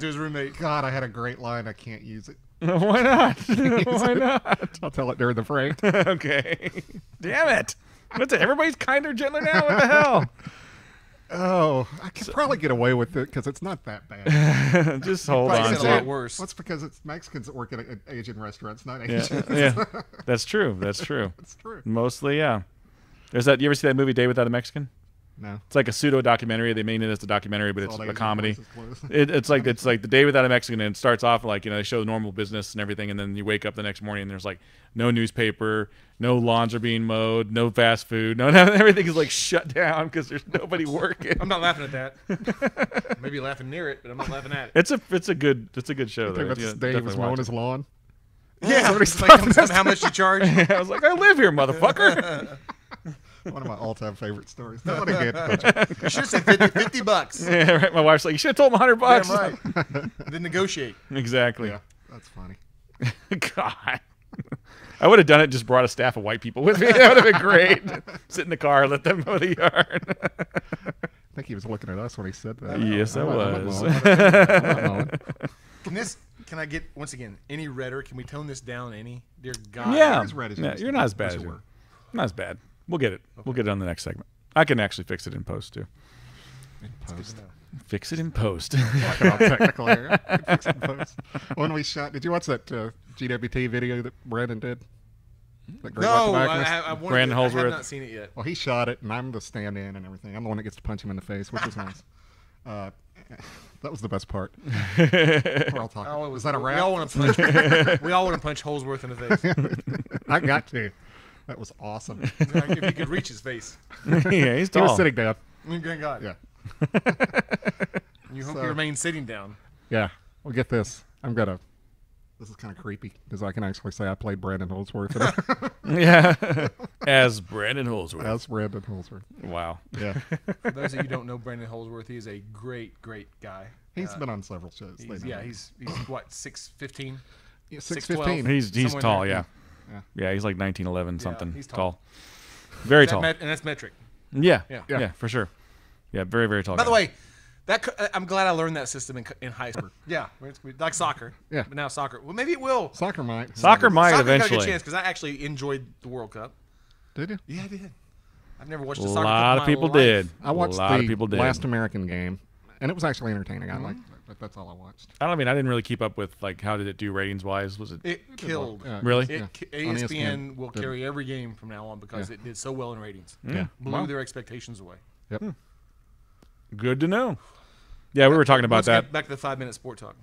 his roommate. God, I had a great line. I can't use it. Why not? Why not? I'll tell it during the break. Okay. Damn it. What's it? Everybody's kinder, gentler now? What the hell? Oh, I could probably get away with it because it's not that bad. Just hold Probably on said to a lot it. worse. That's because it's Mexicans that work at Asian restaurants, not Yeah, Asians. yeah. That's true. That's true. It's true. Mostly, yeah. There's that. You ever see that movie Day Without a Mexican? No. It's like a pseudo documentary. They made it as a documentary, but it's all a Asian comedy. places close. It's like the Day Without a Mexican, and it starts off like they show normal business and everything, and then you wake up the next morning and there's like no newspaper, no lawns are being mowed, no fast food, no everything is like shut down because there's nobody working. I'm not laughing at that. Maybe laughing near it, but I'm not laughing at it. It's a good show I though. think that's Yeah, the day he definitely was watch mowing it. his lawn. Yeah, somebody's it's like, how much you charge? I was like, I live here, motherfucker. One of my all-time favorite stories. That one again. Don't you? You should have said $50. Yeah, right. My wife's like, you should have told him $100. Damn right. Then negotiate. Exactly. Yeah, that's funny. God. I would have done it, just brought a staff of white people with me. That would have been great. Sit in the car, let them mow the yard. I think he was looking at us when he said that. Yes, I I'm not was. mowing. I'm not mowing. Can I get, once again, any redder? Can we tone this down any? Dear God. Yeah. as red as Yeah, you you're not as bad as as you you were. Not as bad. We'll get it. We'll get it on the next segment. I can actually fix it in post too. Post. Fix it in post. Talking all technical here. Fix it in post. When we shot, did you watch that GWT video that Brandon did? That Great White No, Tobacconist? I wanted Brandon to, I Holsworth. have not seen it yet. Well, he shot it, and I'm the stand-in and everything. I'm the one that gets to punch him in the face, which is nice. That was the best part. We're all talking. Oh, Was that a we wrap? all want to punch. We all want to punch Holsworth in the face. I got to. That was awesome. If he could reach his face. Yeah, he's He tall. was sitting down. Thank God. Yeah. You hope So- he remains sitting down. Yeah. Well, get this. This is kind of creepy because I can actually say I played Brandon Holsworth Yeah. As Brandon Holsworth. as Brandon Holsworth. Wow. Yeah. For those of you who don't know Brandon Holsworth, he is a great, great guy. He's been on several shows. They know him. He's what, 6'15"? Yeah, 6'12". 6'15". He's Somewhere in tall, there. yeah. Yeah. Yeah, he's like 1911 something. he's tall. Very tall. And that's metric. Yeah. Yeah. Yeah, for sure. Yeah, very, very tall. By the guy. way, I'm glad I learned that system in high school. Yeah, like soccer. Yeah. But now soccer. Well, maybe it will. Soccer might. Soccer might Soccer got a eventually. good chance because I actually enjoyed the World Cup. Did you? Yeah, I did. I've never watched A a soccer lot cup of in my people life. did. I watched a lot the of people did. last American game, and it was actually entertaining. I liked it, but that's all I watched. I didn't really keep up with like how did it do ratings wise? Was it It killed. Yeah. really? Yeah. On ESPN will Did- carry every game from now on because Yeah. it did so well in ratings. Yeah. Blew their expectations away. Yep. Good to know. Yeah, we were talking about Let's that. get back to the 5-minute sport talk.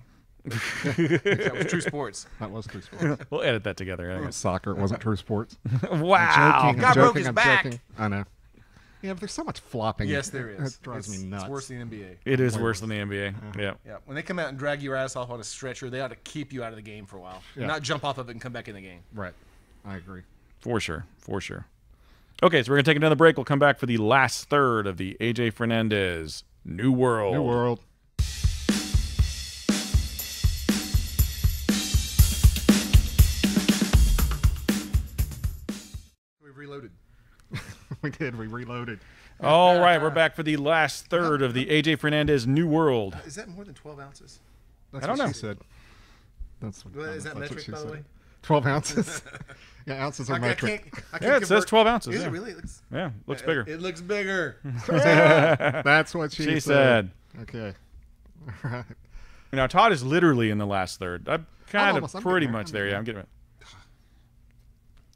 That was true sports. That was true sports. We'll edit that together. I It was guess. soccer. It wasn't true sports. Wow. Joking, God I'm broke joking, his I'm back. joking. I know. Yeah, but there's so much flopping. Yes, there is. It drives It's- me nuts. It's worse than the NBA. It is worse than the NBA. Yeah. Yeah, when they come out and drag your ass off on a stretcher, they ought to keep you out of the game for a while, Yeah. not jump off of it and come back in the game. Right. I agree. For sure. For sure. Okay, so we're going to take another break. We'll come back for the last third of the AJ Fernandez New World. New World. We've reloaded. We did. We reloaded. All right, we're back for the last third of the AJ Fernandez New World. Is that more than 12 ounces? That's I don't what know. she said. That's what, Well, is that that's what metric, she by the said. way? 12 ounces. Yeah, ounces are I metric. can't Yeah, it says convert- 12 ounces. Is yeah. it really? It looks, Yeah, looks bigger. It looks bigger. That's what she said. Okay. All right. Now, Todd is literally in the last third. I'm kind almost- of I'm pretty getting there. much there. Yeah, I'm getting it.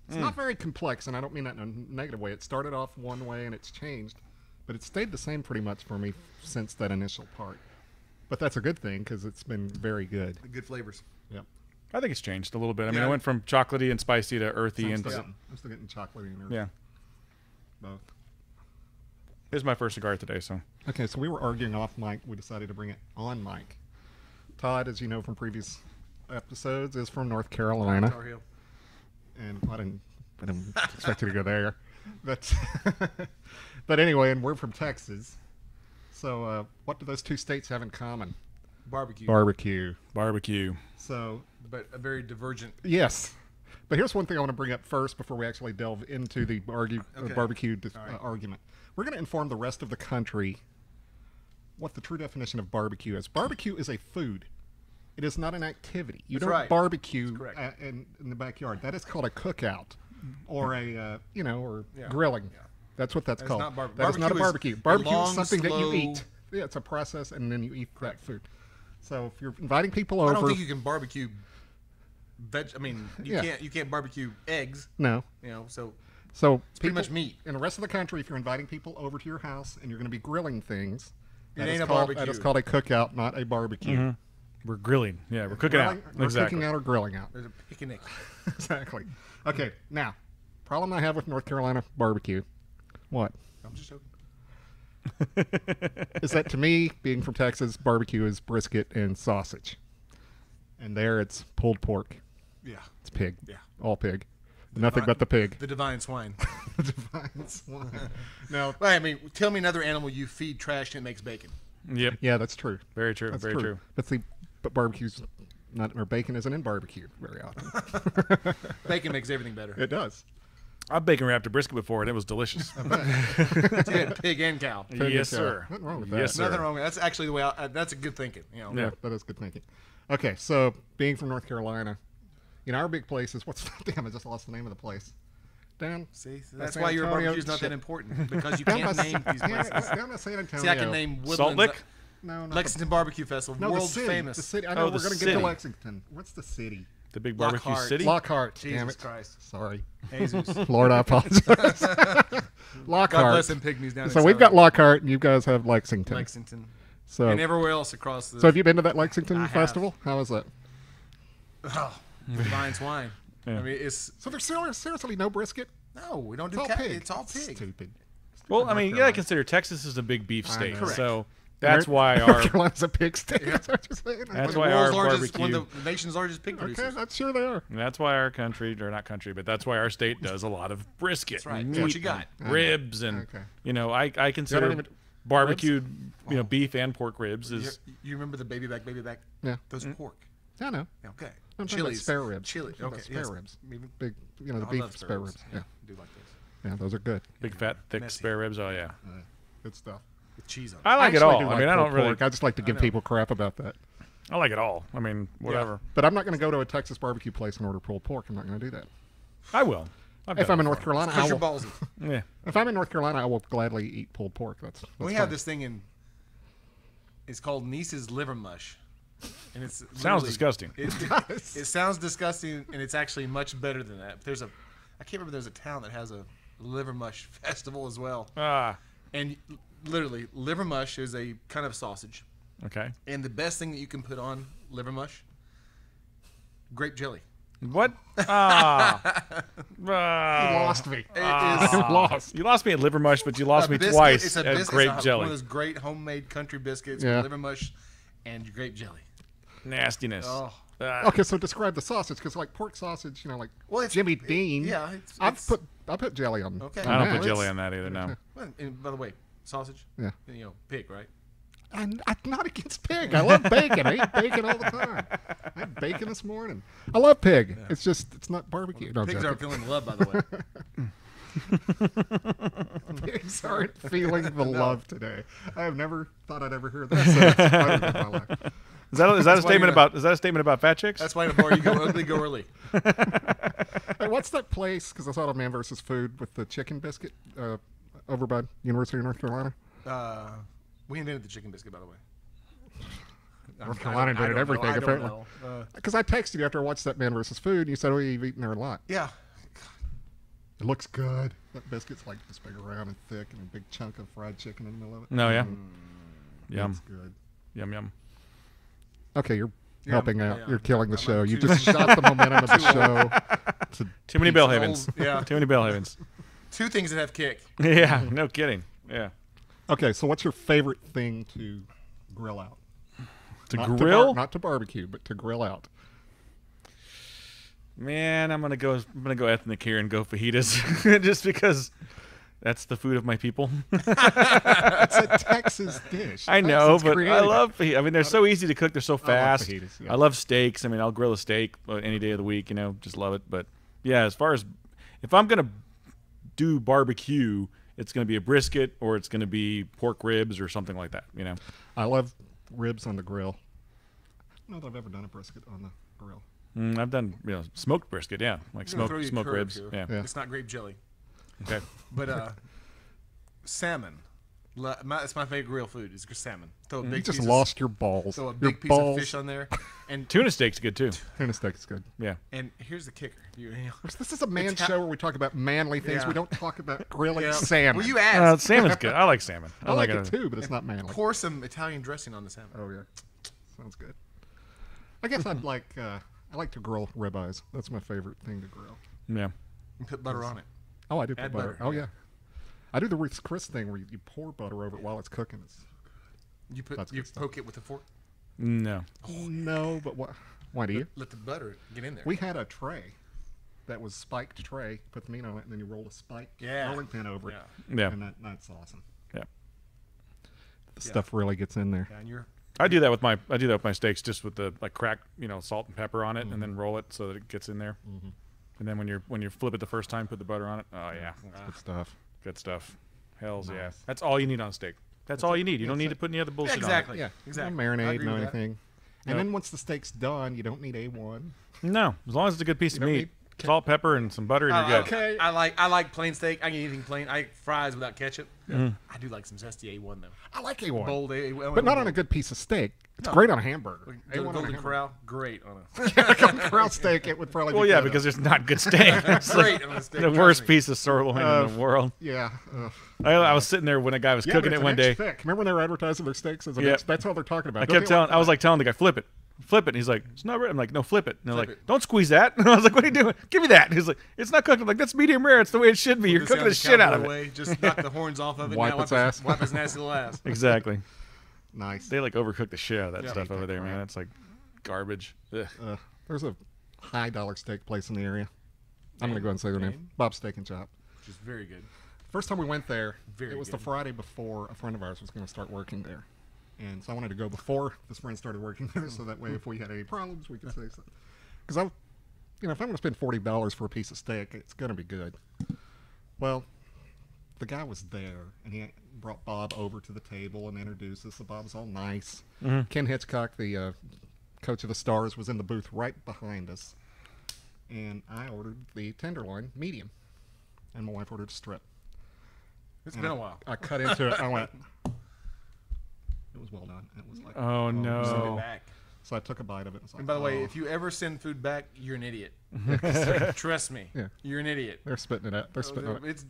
It's not very complex, and I don't mean that in a negative way. It started off one way and it's changed, but it's stayed the same pretty much for me since that initial part. But that's a good thing because it's been very good. Good flavors. Yep. I think it's changed a little bit. I mean, Yeah. it went from chocolatey and spicy to earthy I'm and still getting chocolate in there. yeah. Both. This is my first cigar today, so Okay, so we were arguing off mic. We decided to bring it on mic. Todd, as you know from previous episodes, is from North Carolina. Tar Heel. And I didn't expect you to go there. But, but anyway, and we're from Texas. So what do those two states have in common? Barbecue. Barbecue. barbecue. So, But a very divergent. yes. But here's one thing I want to bring up first before we actually delve into the Okay. barbecue All right. argument. We're going to inform the rest of the country what the true definition of barbecue is. Barbecue is a food. It is not an activity. You That's don't right. barbecue That's correct. in the backyard. That is called a cookout, or a or Yeah. grilling. Yeah. That's what that's That's called. not That is not a barbecue. barbecue. Is a Barbecue long, is something that you slow- eat. Yeah, it's a process, and then you eat that food. So if you're inviting people I over, don't think you can barbecue I mean, Yeah. you can't barbecue eggs, no. so So it's pretty much meat. In the rest of the country, if you're inviting people over to your house and you're going to be grilling things, that ain't is a called, barbecue. That is called a cookout, not a barbecue. We're grilling. Yeah, we're cooking out. We're Exactly. cooking out or grilling out. There's a picnic. Exactly. Okay, now, problem I have with North Carolina barbecue, what? I'm just joking. Is that to me, being from Texas, barbecue is brisket and sausage. And there it's pulled pork. Yeah. It's pig. Yeah. All pig. Nothing but the pig. The divine swine. Divine swine. Now, Well, I mean, tell me another animal you feed trash and it makes bacon. Yep. yeah, that's true. Very true. That's Very true. But see, but barbecue's not, or bacon isn't in barbecue very often. Bacon makes everything better. It does. I've bacon wrapped a brisket before, and it was delicious. It's good. Pig and cow. Pig and Yes, cow. sir. Nothing wrong with Yes, that. sir. Nothing wrong with that. That's actually the way that's a good thinking. Yeah. That is good thinking. Okay, so being from North Carolina, our big place is damn, I just lost the name of the place. down. See, that's San why your Antonio barbecue's not that shit. important because you Down can't by- name these yeah, places. down to San Antonio. See, I can name Woodlands, Salt Lick? No, not Lexington Barbecue Festival, the, no, world the city. famous. The city. I know Oh, we're the going to get city. to Lexington. What's the city? The big barbecue Lockhart. city. Lockhart. Damn Jesus it. Christ. Sorry. Jesus. Lord, I apologize. God Lockhart. bless them pygmies down in So we've got Southern Lockhart, and you guys have Lexington. Lexington. So, And everywhere else across the... so have you been to that Lexington I have. festival? How was that? Oh, divine swine. Yeah. I mean, it's... So there's seriously no brisket? No, we don't It's do all cat. pig. It's all pig. Stupid. Well, I North mean, you gotta Carolina. consider Texas is a big beef I state, know. Correct. so that's why North our Carolina's a pig state. That's what you're saying. That's The why world's our largest, barbecue. one of the nation's largest pig Okay, producers. that's sure they are. that's why our country, or not country, but that's why our state does a lot of brisket, That's right. and That's what meat you got. and ribs, and Okay. you know, I consider even- barbecued, beef and pork ribs is You remember the baby back? Yeah. Those are pork. I know. Okay. I'm talking about Chilies. spare ribs. Chili. I'm talking about Okay. spare yes. ribs. Maybe- Big, the I beef love spare ribs. Yeah. I do like those. Yeah, those are good. big fat thick Messy. spare ribs. Oh yeah, Good stuff. With cheese on it. I like it actually all. do I like mean, I pulled don't really. pork. I just like to give know. people crap about that. I like it all. I mean, whatever. But I'm not going to go to a Texas barbecue place and order pulled pork. I'm not going to do that. I will. I've If done I'm in it North before. Carolina, I Because you're will. ballsy. Yeah. If I'm in North Carolina, I will gladly eat pulled pork. That's We fine. have this thing in. It's called Niece's liver mush, and it's Sounds literally- disgusting. It sounds disgusting, and it's actually much better than that. There's a, I can't remember. There's a town that has a liver mush festival as well, Ah. and literally liver mush is a kind of sausage, Okay. and the best thing that you can put on liver mush, grape jelly. What? Ah. You lost me. It I is lost. You lost me at liver mush, but you lost me biscuit. twice It's a at biscuit. grape It's jelly. One of those great homemade country biscuits Yeah. with liver mush and grape jelly. Nastiness. Oh. Ah. Okay, so describe the sausage, because like pork sausage, like Well, it's- Jimmy Dean. yeah, I put jelly on. Okay. I don't that. put jelly on that either. No. Well, and by the way, sausage. Yeah. You know, pig, right? I'm not against pig. I love bacon. I eat bacon all the time. I had bacon this morning. I love pig. It's just it's not barbecue. No, Pigs joking. aren't feeling love, by the way. Pigs aren't feeling the love today. I have never thought I'd ever hear that sentence uttered in my life. Is that a why statement you're about? Is that a statement about fat chicks? That's why in a bar you go ugly, go early. Hey, what's that place? Because I saw it on Man vs. Food with the chicken biscuit over by University of North Carolina. We invented the chicken biscuit, by the way. North Carolina invented everything, I don't apparently. know. Because I texted you after I watched that Man vs. Food, and you said, "Oh, you've eaten there a lot." Yeah. It looks good. That biscuit's like this big, around and thick, and a big chunk of fried chicken in the middle of it. No, yeah. Yum, It's good. yum, yum. Okay, you're helping out. yeah. You're killing the I'm show. You too- just shot the momentum of the show. To Too many Bellhavens. Old- yeah. Too many Bellhavens. Two things that have kick. Yeah. No kidding. Yeah. Okay, so what's your favorite thing to grill out? To Not grill? not to barbecue, but to grill out. Man, I'm gonna go ethnic here and go fajitas, just because that's the food of my people. It's a Texas dish. I know, It's but I creative. love fajitas. I mean, they're so easy to cook. They're so fast. fajitas, yeah. I love steaks. I mean, I'll grill a steak any day of the week. You know, just love it. But yeah, as far as if I'm gonna do barbecue, it's gonna be a brisket or it's gonna be pork ribs or something like that. You know. I love ribs on the grill. I don't know that I've ever done a brisket on the grill. I've done smoked brisket. Yeah, like I'm gonna throw you a smoked curve ribs. here. Yeah. Yeah. It's not grape jelly, Okay. but salmon. That's my favorite grill food. Is salmon. Throw a big You just piece lost your balls. Throw a Your big piece balls. of fish on there, and Tuna steak's good too. Tuna steak is good. Yeah. and here's the kicker. This is a man It's show where we talk about manly things. Yeah. We don't talk about grilling Yeah. salmon. Well, you asked. Salmon's good. I like salmon. I like it. it too, but it's not manly. Pour some Italian dressing on the salmon. Oh yeah, sounds good. I guess I'd like I like to grill ribeyes. That's my favorite thing to grill. Yeah. And put butter on it. Oh, I do put Add butter. butter, Oh yeah. yeah, I do the Ruth's Chris thing where you pour butter over it while it's cooking. It's, That's You good stuff. poke it with a fork. No. oh no, but what? Why do you? Let the butter get in there. We had a tray that was spiked tray. Put the meat on it, and then you roll a spiked Yeah. rolling pin over it. Yeah. And that's awesome. Yeah. The stuff really gets in there. Yeah, and you're I do that with my steaks, just with the crack, salt and pepper on it, and then roll it so that it gets in there. And then when you flip it the first time, put the butter on it. Oh yeah, Good stuff. good stuff. Hell's yeah. Nice. That's all you need on a steak. That's all you need. You don't that's need to put any other bullshit exactly. Yeah, Exactly. No I marinade, agree no with that. anything. And then once the steak's done, you don't need A1. on it. No, as long as it's a good piece You of don't meat. need Salt, pepper, and some butter, and you're good. Okay. I like plain steak. I can eat anything plain. I like fries without ketchup. I do like some zesty A1 though. I like A1. Bold A1. But not on a good piece of steak. It's great on a hamburger. A1 on a Golden hamburger. Corral, great on a Golden Corral steak, it would probably Well, be yeah, good. because there's not good steak. It's like great on a steak. the trust worst me. piece of sirloin in the world. Yeah. I was sitting there when a guy was Yeah, cooking but it it's one an day. inch thick. Remember when they were advertising their steaks as an Yeah. inch? That's all they're talking about. I Don't kept they telling. like I was like telling the guy, flip it. Flip it. And he's like, it's not right. I'm like, no, flip it. And they're like, it. don't squeeze that. And I was like, what are you doing? Give me that. And he's like, it's not cooked. I'm like, that's medium rare. It's the way it should be. You're This cooking out the shit out of cowboy it. way, just knock the horns off of it. Wipe now its ass. Wipe his nasty little ass. Exactly. Nice. They like overcook the shit out of that Yeah. stuff Hate over that there, man. crap. That's like garbage. Ugh. There's a high dollar steak place in the area. I'm going to go ahead and say their name. Name? Bob's Steak and Shop. Which is very good. First time we went there, Very it was the good. Friday before a friend of ours was going to start working there. And so I wanted to go before this friend started working there, so that way if we had any problems, we could say something. Because if I'm going to spend $40 for a piece of steak, it's going to be good. Well, the guy was there, and he brought Bob over to the table and introduced us. So Bob was all nice. Ken Hitchcock, the coach of the Stars, was in the booth right behind us. And I ordered the tenderloin medium, and my wife ordered a strip. It's been a while. I cut into it. I went. It was well done. It was like. Oh, Send no. it back. So I took a bite of it. And, it's like, And by the way, oh. if you ever send food back, you're an idiot. Trust me. Yeah. You're an idiot. They're spitting it out. They're spitting it. It's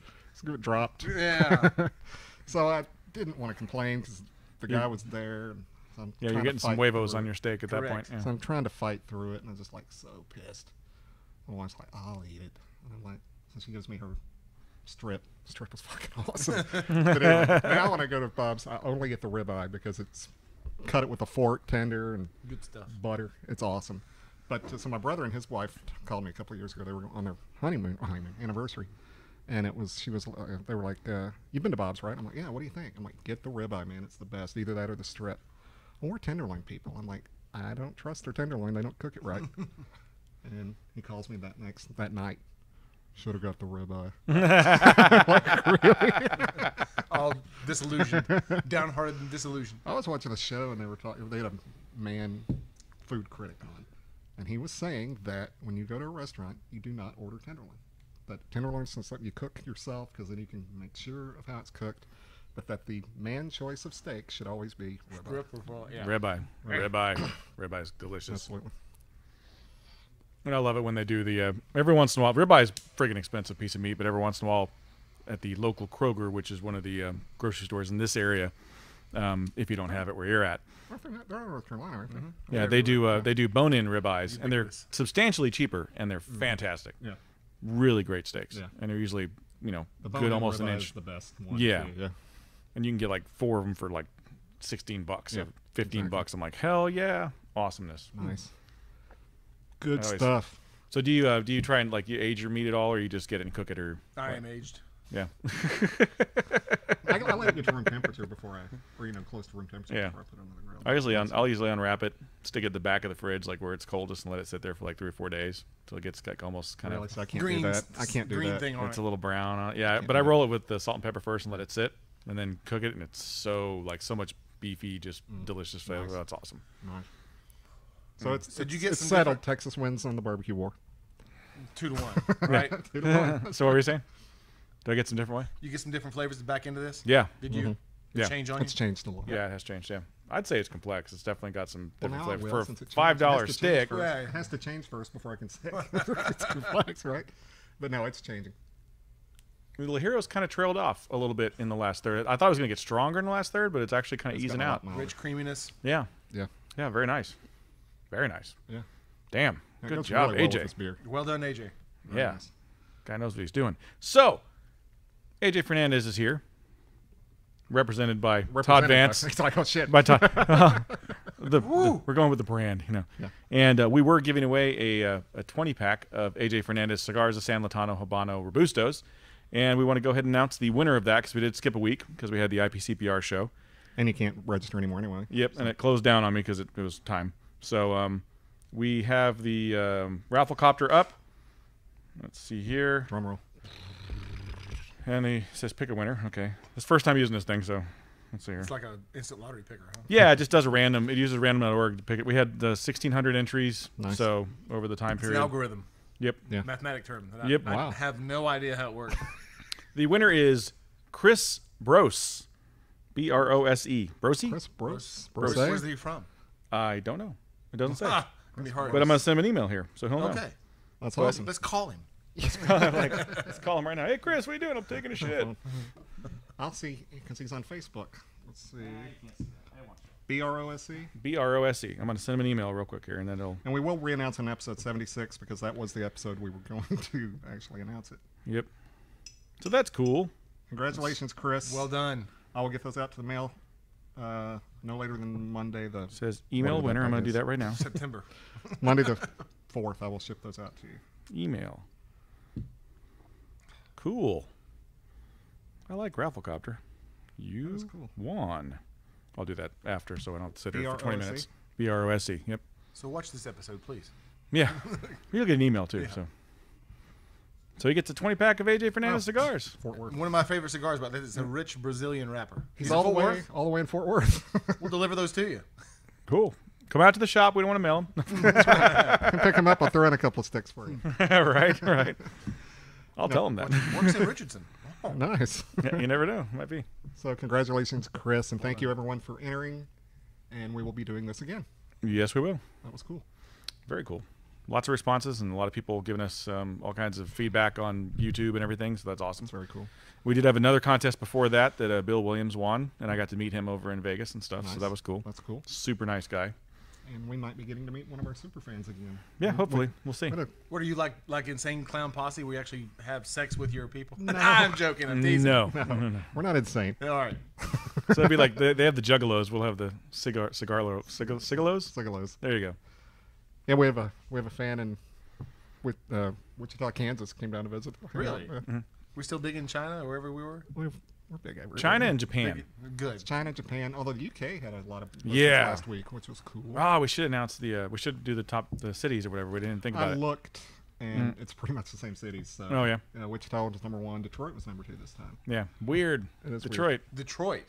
It dropped. yeah. So I didn't want to complain because the guy was there. And so I'm Yeah, trying you're to getting some fight huevos through on it. your steak at that point. Correct. Yeah. So I'm trying to fight through it, and I'm just like so pissed. My wife's like, "I'll eat it," and I'm like, so she gives me her strip. Strip was fucking awesome. But anyway, now when I go to Bob's, I only get the ribeye because it's cut it with a fork, tender, and Good stuff. butter. It's awesome. But so my brother and his wife called me a couple of years ago. They were on their honeymoon anniversary, and they were like, "You've been to Bob's, right?" I'm like, "Yeah." What do you think? I'm like, "Get the ribeye, man. It's the best. Either that or the strip." Well, we're tenderloin people. I'm like, I don't trust their tenderloin. They don't cook it right. And he calls me that night. Should have got the ribeye. All disillusioned, downhearted and disillusioned. I was watching a show and they were talking. They had a man food critic on, and he was saying that when you go to a restaurant, you do not order tenderloin. That tenderloin is something you cook yourself because then you can make sure of how it's cooked. But that the man choice of steak should always be ribeye. Yeah. Ribeye. Ribeye's delicious. Absolutely. And I love it when they do the every once in a while. Ribeye is friggin' expensive piece of meat, but every once in a while, at the local Kroger, which is one of the grocery stores in this area, if you don't have it where you're at, They're in North Carolina, aren't they? yeah, they do bone-in ribeyes, and they're Ubiquitous. substantially cheaper, and they're fantastic. Yeah. Really great steaks, Yeah. and they're usually The good, bone-in almost an ribeye inch. is the best one. Yeah. too, yeah. And you can get like 4 of them for like $16 Yeah, or $15. exactly. I'm like, hell yeah, awesomeness. Nice. Good I always- stuff. So do you try and like you age your meat at all, or you just get it and cook it, or I am aged. yeah? I like to get to room temperature before close to room temperature Yeah. before I put it on the grill. I'll usually unwrap it, stick it at the back of the fridge, like where it's coldest, and let it sit there for like 3 or 4 days until it gets like almost kind Really, of. so I can't Green, do that. I can't do green that. thing on It's it. a little brown on it. Yeah, Can't but do I that. roll it with the salt and pepper first and let it sit, and then cook it, and it's so much beefy, just delicious flavor. Nice. That's awesome. Nice. So it's, So did you it's, get it's some settled. different- Texas wins on the barbecue war. 2-1, right? 2-1. So what were you saying? Do I get some different way? You get some different flavors back into this. Yeah. Did you? Did Yeah. it change on you? It's changed a little. Yeah, it has changed. Yeah, I'd say it's complex. It's definitely got some Well, different now it flavors will, for since it a changed. $5 It has to change stick. first. Yeah. It has to change first before I can say it's complex, right? But no, it's changing. The Hero's kind of trailed off a little bit in the last third. I thought it was going to get stronger in the last third, but it's actually kind of It's easing got a lot out. more. Rich creaminess. Yeah, Yeah. yeah, very nice, very nice. Yeah. Damn, That good goes job, really well with AJ. this beer. Well done, AJ. Very Yeah, nice. guy knows what he's doing. So, AJ Fernandez is here, represented by Todd Represented by- Vance. It's like, oh shit. By Todd, we're going with the brand, you know. Yeah. And we were giving away a 20-pack of AJ Fernandez Cigars, the San Lotano Habano Robustos, and we want to go ahead and announce the winner of that because we did skip a week because we had the IPCPR show. And you can't register anymore anyway. Yep, and it closed down on me because it was time. So we have the Rafflecopter up. Let's see here. Drum roll. And he says pick a winner. Okay. It's the first time using this thing, so let's see here. It's like an instant lottery picker, huh? Yeah, it just does a random. It uses random.org to pick it. We had the 1,600 entries, Nice. so over the time It's an period. algorithm. Yep. Yeah. Mathematic term. That Yep. I Wow. have no idea how it works. The winner is Chris Brose. Brose. Brose? Chris Brose. Where's Brose? he from? I don't know. It doesn't say. Ah, gonna be hard. But I'm going to send him an email here, so he'll know. Okay. That's awesome. Let's call him. Let's call him right now. Hey, Chris, what are you doing? I'm taking a shit. I'll see because he's on Facebook. Let's see. BROSE. Brose. I'm going to send him an email real quick here, and then it'll. And we will re-announce in episode 76 because that was the episode we were going to actually announce it. Yep. So that's cool. Congratulations, Chris. Well done. I will get those out to the mail no later than Monday the It says email whatever winner. that I'm going to is. do that right now. September. Monday the 4th. I will ship those out to you. Email. Cool. I like Rafflecopter. You That's cool. won. I'll do that after, so I don't have to sit here for 20 BROSE? minutes. BROSE. Yep. So watch this episode, please. Yeah. You'll get an email too. So he gets a 20-pack of AJ Fernandez cigars. Fort Worth. One of my favorite cigars about this is a rich Brazilian wrapper. He's in all the Fort way, Worth. all the way in Fort Worth. We'll deliver those to you. Cool. Come out to the shop. We don't want to mail them. Can pick him up. I'll throw in a couple of sticks for you. right. I'll tell him that. Works in Richardson. Oh, Nice. Yeah, you never know. Might be. So congratulations, Chris, and thank you everyone for entering. And we will be doing this again. Yes, we will. That was cool. Very cool. Lots of responses and a lot of people giving us all kinds of feedback on YouTube and everything. So that's awesome. That's very cool. We did have another contest before that Bill Williams won, and I got to meet him over in Vegas and stuff. Nice. So that was cool. That's cool. Super nice guy. And we might be getting to meet one of our super fans again. Yeah, hopefully. We'll see. What a- what are you like Insane Clown Posse where you actually have sex with your people? No. I'm joking. I'm teasing. No. We're not insane. All right. So it'd be like they have the juggalos. We'll have the cigalos. Cigalos. There you go. Yeah, we have a fan in Wichita, Kansas, came down to visit. Really? Yeah. We still big in China or wherever we were? We're big everywhere. China and Japan. Good. China, Japan. Although the UK had a lot of listeners Yeah. last week, which was cool. Ah, we should announce we should do the cities or whatever. We didn't think about I it. looked, and it's pretty much the same cities. So, Oh, yeah. Wichita was number 1. Detroit was number 2 this time. Yeah. Weird. It is Detroit. Detroit.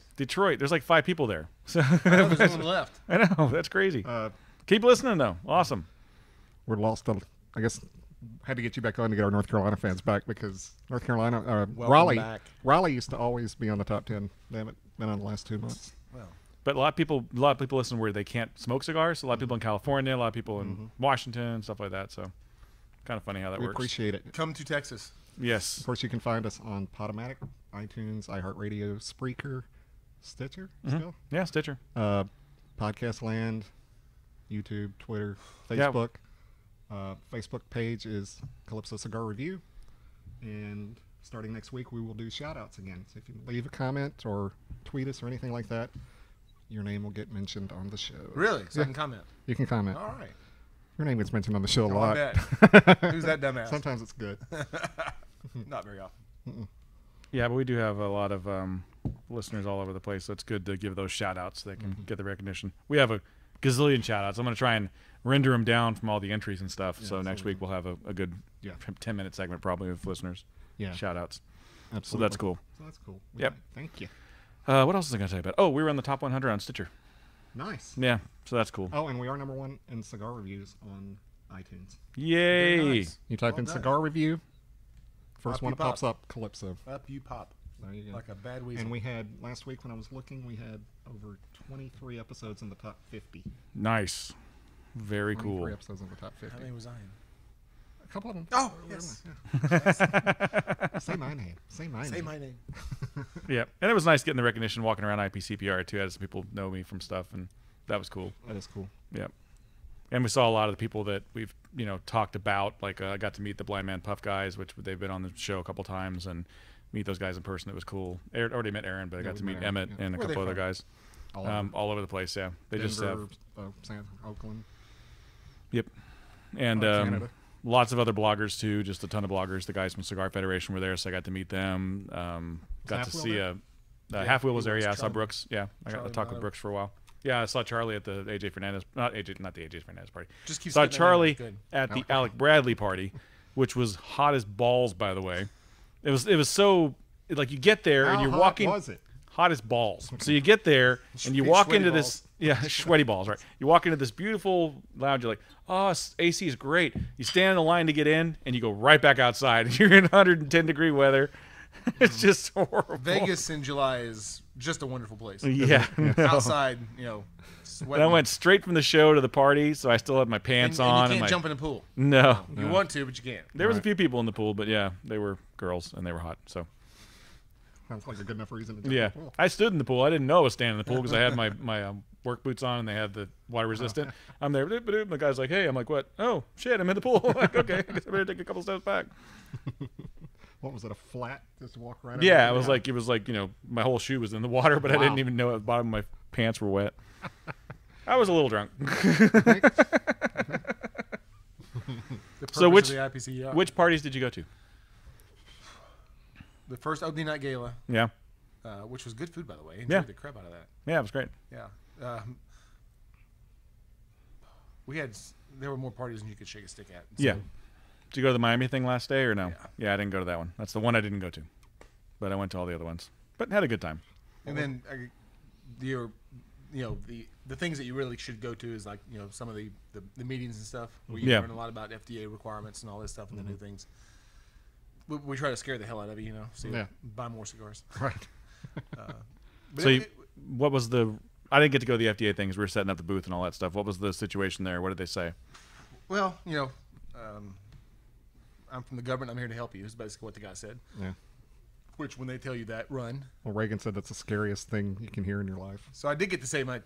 There's like 5 people there. So Oh, there's one left. I know. That's crazy. Keep listening though. Awesome. We're lost. I guess had to get you back on to get our North Carolina fans back because North Carolina, Raleigh, back. Raleigh used to always be on the top 10. They haven't been on the last 2 months. Well, But a lot of people listen where they can't smoke cigars. A lot of people in California, a lot of people in Washington, stuff like that. So kind of funny how that We works. appreciate it. come to Texas. Yes. Of course, you can find us on Podomatic, iTunes, iHeartRadio, Spreaker, Stitcher, still, Yeah, Stitcher. Podcast Land, YouTube, Twitter, Yeah. Facebook. Facebook page is Calypso Cigar Review, and starting next week we will do shout outs again. So if you leave a comment or tweet us or anything like that, your name will get mentioned on the show. Really? So I Yeah. can comment. You can comment. All right. Your name gets mentioned on the show a Go lot. on bet. Who's that dumbass? Sometimes it's good. Not very often. Yeah, but we do have a lot of listeners all over the place, so it's good to give those shout outs so they can get the recognition. We have a gazillion shout outs. I'm going to try and render them down from all the entries and stuff. So next week we'll have a good Yeah. 10-minute segment probably with listeners. Yeah. Shout outs. Absolutely. So that's cool. So that's cool. Yep. Thank you. What else was I going to tell you about? Oh, we were on the top 100 on Stitcher. Nice. Yeah, so that's cool. Oh, and we are number 1 in cigar reviews on iTunes. Yay! Very nice. You type Well in done. cigar review, first Up one you that pops pop. up, Calypso. Up you pop. There you go. Like a bad weasel. And we had, last week when I was looking, we had over 23 episodes in the top 50. Nice. Very 23 cool. episodes in the top 50. How many was I in? A couple of them. Oh, Were in yes. there. Say my name. Say my Say name. my name. Yeah, and it was nice getting the recognition walking around IPCPR too. I had some people know me from stuff, and that was cool. That is cool. Yeah, and we saw a lot of the people that we've talked about. Like I got to meet the Blind Man Puff guys, which they've been on the show a couple times, and meet those guys in person. It was cool. I already met Aaron, but I Yeah, got we to met meet Aaron, Emmett yeah. and a Where are they couple other from? guys All over. all over the place. Yeah, they just have Denver, Oakland, yep, and Canada. lots of other bloggers too. Just a ton of bloggers. The guys from Cigar Federation were there, so I got to meet them. Got to Half Wheel see there? Half Wheel he was there. was Yeah, I saw Charlie. Brooks. Yeah, I got to Charlie talk with Lotano. Brooks for a while. Yeah, I saw Charlie at the AJ Fernandez, not the AJ Fernandez party. Just keep Saw spitting that Charlie out. Good. at the Alec Bradley party, which was hot as balls. By the way, it was so like you get there and How you're hot walking was it? hot as balls. So you get there and you Big walk sweaty into balls. this Yeah, sweaty balls, right. You walk into this beautiful lounge, you're like, oh, AC is great. You stand in the line to get in, and you go right back outside. You're in 110-degree weather. It's just horrible. Vegas in July is just a wonderful place. Yeah. No. Outside, And sweating. I went straight from the show to the party, so I still had my pants on. And you can't my... jump in the pool. No. You want to, but you can't. There was a few people in the pool, but yeah, they were girls, and they were hot, so... Sounds like a good enough reason to jump Yeah, in the pool. I stood in the pool. I didn't know I was standing in the pool because I had my work boots on and they had the water resistant. I'm there. And the guy's like, "Hey," I'm like, "What? Oh shit, I'm in the pool." I'm like, okay, I guess I better take a couple steps back. What was it? A flat? Just walk right. Yeah, over it was like my whole shoe was in the water, but I didn't even know at the bottom of my pants were wet. I was a little drunk. So Of the IPCPR. which parties did you go to? The first opening night gala, Yeah, which was good food, by the way. Yeah. Enjoyed the crap out of that. yeah, it was great. Yeah. There were more parties than you could shake a stick at. So, Yeah. Did you go to the Miami thing last day or no? Yeah. Yeah, I didn't go to that one. That's the one I didn't go to, but I went to all the other ones. But had a good time. And then the things that you really should go to is like some of the meetings and stuff where you Yeah. learn a lot about FDA requirements and all this stuff and the new things. We try to scare the hell out of you, so you Yeah. buy more cigars. Right. But So what was the? I didn't get to go to the FDA things. We were setting up the booth and all that stuff. What was the situation there? What did they say? well, I'm from the government. I'm here to help you. Is basically what the guy said. Yeah. Which, when they tell you that, run. Well, Reagan said that's the scariest thing you can hear in your life. So I did get to say we had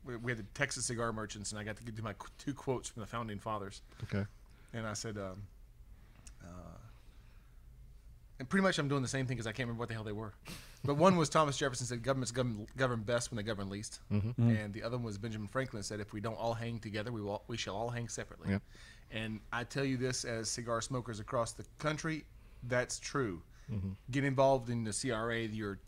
the Texas cigar merchants, and I got to do my 2 quotes from the founding fathers. Okay. And I said, and pretty much I'm doing the same thing because I can't remember what the hell they were. But one was Thomas Jefferson said, governments govern best when they govern least. And the other one was Benjamin Franklin said, if we don't all hang together, we shall all hang separately. Yep. And I tell you this as cigar smokers across the country, that's true. Get involved in the CRA, your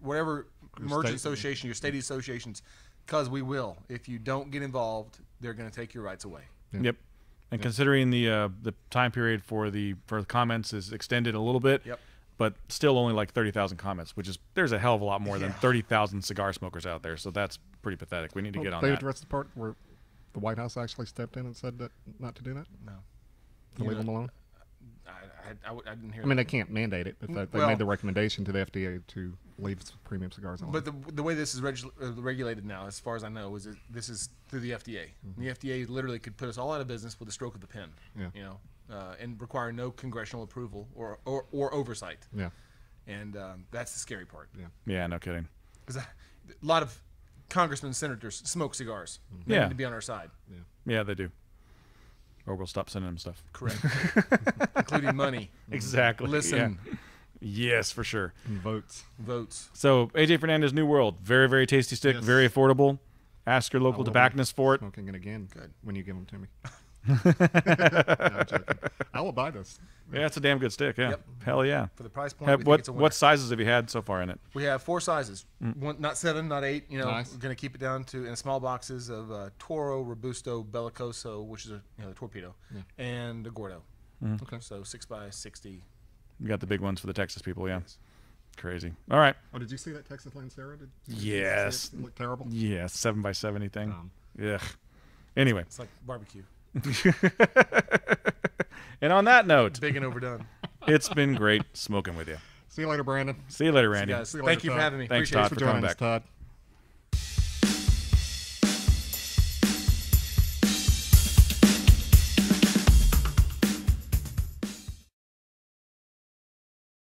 whatever merchant association, your state associations, because we will. If you don't get involved, they're going to take your rights away. Yep. And considering the time period for the comments is extended a little bit, Yep. but still only like 30,000 comments, which is there's a hell of a lot more than 30,000 cigar smokers out there. So that's pretty pathetic. We need to get on They that. addressed the part where the White House actually stepped in and said that not to do that, No. to leave them alone. I didn't hear I mean, they can't mandate it, but they Well- made the recommendation to the FDA to leave premium cigars alone. But the way this is regulated now, as far as I know, is this is through the FDA. The FDA literally could put us all out of business with a stroke of the pen. Yeah. And require no congressional approval or oversight. Yeah. And that's the scary part. Yeah. Yeah, no kidding. Because a lot of congressmen and senators smoke cigars. They Yeah. need to be on our side. Yeah, they do. Or we'll stop sending them stuff. Correct. Including money. Exactly. Listen. Yeah. Yes, for sure. And votes. Votes. So AJ Fernandez New World, very, very tasty stick, Yes. very affordable. Ask your I local will be tobacconist for it. Smoking it again. Good. When you give them to me. No, I'm joking. I will buy this. Yeah, it's a damn good stick. Yeah. Yep. Hell yeah. For the price point, we think it's a winner. What sizes have you had so far in it? We have 4 sizes. One, not 7, not 8. Nice. We're going to keep it down to in small boxes of Toro, Robusto, Bellicoso, which is a torpedo, and a Gordo. Okay. So 6x60. You got the big ones for the Texas people, yeah. Crazy. All right. Oh, did you see that Texas Lancero? Did you Yes. see it? It looked terrible. Yeah, 7x70 thing. Ugh. Anyway. It's like barbecue. And on that note, Big and overdone. it's been great smoking with you. See you later, Brandon. See you later, See you Randy. guys. See you Thank later, you for Todd. having me. Thanks, Appreciate Todd, it. for coming joining us, back. Todd.